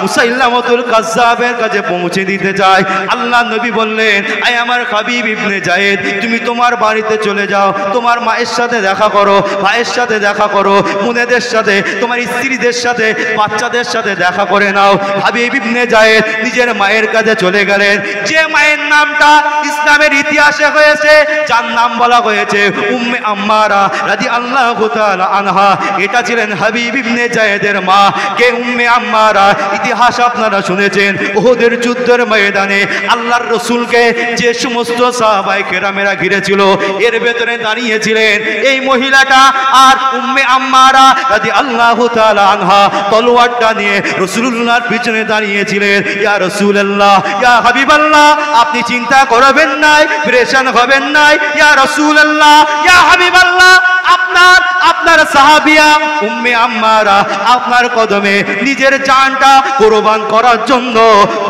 Speaker 1: মুসাইলামাতুল কাজ্জাবের কাছে পৌঁছে দিতে চাই। আল্লাহ নবী বললেন, আয় আমার হাবিব ইবনে যায়েদ, তুমি তোমার বাড়িতে চলে যাও, তোমার মায়ের সাথে দেখা করো, ভাইয়ের সাথে দেখা করো, মুনেদের সাথে, তোমার স্ত্রীদের সাথে, বাচ্চাদের সাথে দেখা করে নাও। হাবিব ইবনে যায়েদ নিজের মায়ের কাছে চলে গেলেন, যে মায়ের নামটা ইসলামের ইতিহাসে হয়েছে, যার নাম বলা হয়েছে উম্মে আম্মারা রাদিয়াল্লাহু তাআলা আনহা, এটা ছিলেন হাবিব ইবনে যায়েদের মা। কে উম্মে আম্মারা? ইতিহাস আপনারা শুনেছেন, উহুদের যুদ্ধের ময়দানে আল্লাহর রাসূলকে যে সমস্ত সাহাবায়ে কেরামেরা ঘিরেছিল, এর ভেতরে দাঁড়িয়েছিলেন এই মহিলাটা, আর উম্মে আম্মারা রাদিয়াল্লাহু তাআলা আনহা তলোয়ারটা নিয়ে রাসূলুল্লাহর পিছনে দাঁড়িয়েছিলেন। ইয়া রাসূলুল্লাহ, ইয়া হাবিবাল্লাহ, আপনি চিন্তা করবেন না, পেরেশান হবেন না। ইয়া রাসূলুল্লাহ, ইয়া হাবিবাল্লাহ, আপনার সাহাবিয়া উম্মে আম্মারা আপনার কদমে নিজের জানটা কুরবান করার জন্য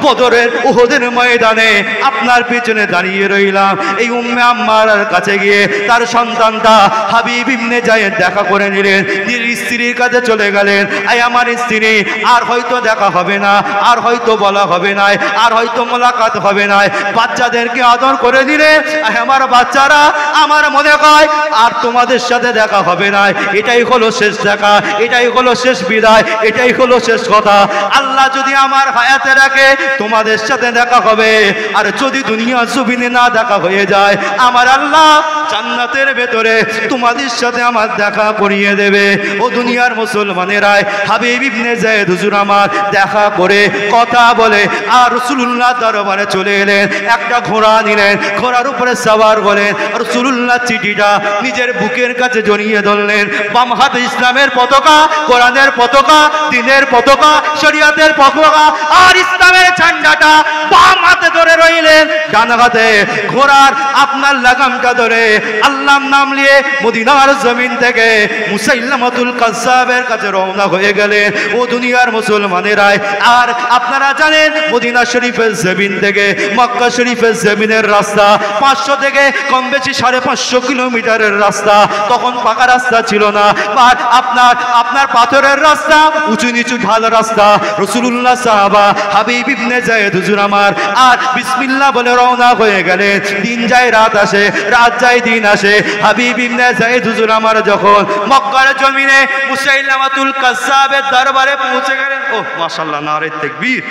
Speaker 1: বদরের উহুদের ময়দানে আপনার পেছনে দাঁড়িয়ে রইলাম। এই উম্মে আম্মারার কাছে গিয়ে তার সন্তানটা হাবিব ইবনে যায়েদ দেখা করে নিলেন, নিজের স্ত্রীর কাছে চলে গেলেন। আই আমার স্ত্রী, আর হয়তো দেখা হবে না, আর হয়তো বলা হবে না, আর হয়তো মোলাকাত হবে না। বাচ্চাদেরকে আদর করে দিলে আমার বাচ্চারা আমার মনে হয় আর তোমাদের সাথে দেখা হবে না, এটাই হলো শেষ দেখা, এটাই হলো শেষ বিদায়, এটাই হলো শেষ কথা। আল্লাহ যদি আমার হায়াতে রাখে তোমাদের সাথে দেখা হবে, আর যদি দুনিয়া জমিনে না দেখা হয়ে যায় আমার আল্লাহ জান্নাতের ভেতরে তোমাদের সাথে আমার দেখা করিয়ে দেবে। ও দুনিয়ার মুসলমানেরাই, হাবিব ইবনে যায়েদ হুজুর আমার দেখা করে কথা বলে আর রাসূলুল্লাহ দরবারে চলে এলেন। একটা ঘোড়া নিলেন, ঘোড়ার উপরে সওয়ার হলেন। রাসূলুল্লাহ চিঠিটা নিজের বুকের কাছে জড়িয়ে ধরলেন। বাম হাতে ইসলামের পতাকা, কোরআনের পতাকা, দ্বীনের পতাকা, শরীয়তের পতাকা আর ইসলামের ঝান্ডাটা বাম হাতে ধরে রইলেন। ডান হাতে ঘোড়ার আপনার লাগামটা ধরে আল্লাহর নাম নিয়ে মদিনার জমিন থেকে মুসাইলামাতুল কাজ্জাবের কাছে রওনা হয়ে গেলেন। ও দুনিয়ার মুসলমানেরাই, আর আপনারা জানেন মদিনা শরীফের জমিন থেকে মক্কা শরীফের জমিনের রাস্তা 500 থেকে কম বেশি 550 কিলোমিটারের রাস্তা। তখন পাকা রাস্তা ছিল না, আর আপনার পাথরের রাস্তা, উঁচু নিচু ঢাল রাস্তা। রাসূলুল্লাহ সাহাবা হাবিব ইবনে যায়েদ হুজুর আমার আর বিসমিল্লাহ বলে রওনা হয়ে গেলেন। দিন যায় রাত আসে, রাত যায় দিন আসে। হাবিব ইবনে যায়েদ হুজুর আমার যখন মক্কার জমিনে মুসাইলামাতুল কাজ্জাবের দরবারে পৌঁছে গেলেন, ও মাশাআল্লাহ, নারে তাকবীর,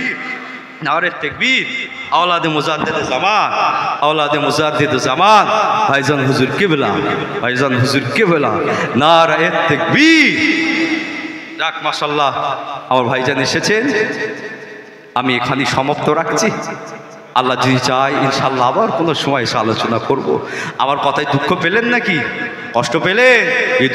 Speaker 1: নারে তাকবীর। আওলাদে মুজাদ্দিদ জামান, আওলাদে মুজাদ্দিদ জামান ভাইজান হুজুর কিবলা, ভাইজান হুজুর কিবলা, নারে তাকবীর। যাক মাশাআল্লাহ, আমার ভাইজান এসেছেন, আমি এখানে সমাপ্ত রাখছি। আল্লাহ যদি চায় ইনশাআল্লাহ আবার কোনো সময় এসে আলোচনা করব। আমার কথায় দুঃখ পেলেন নাকি, কষ্ট পেলেন? এই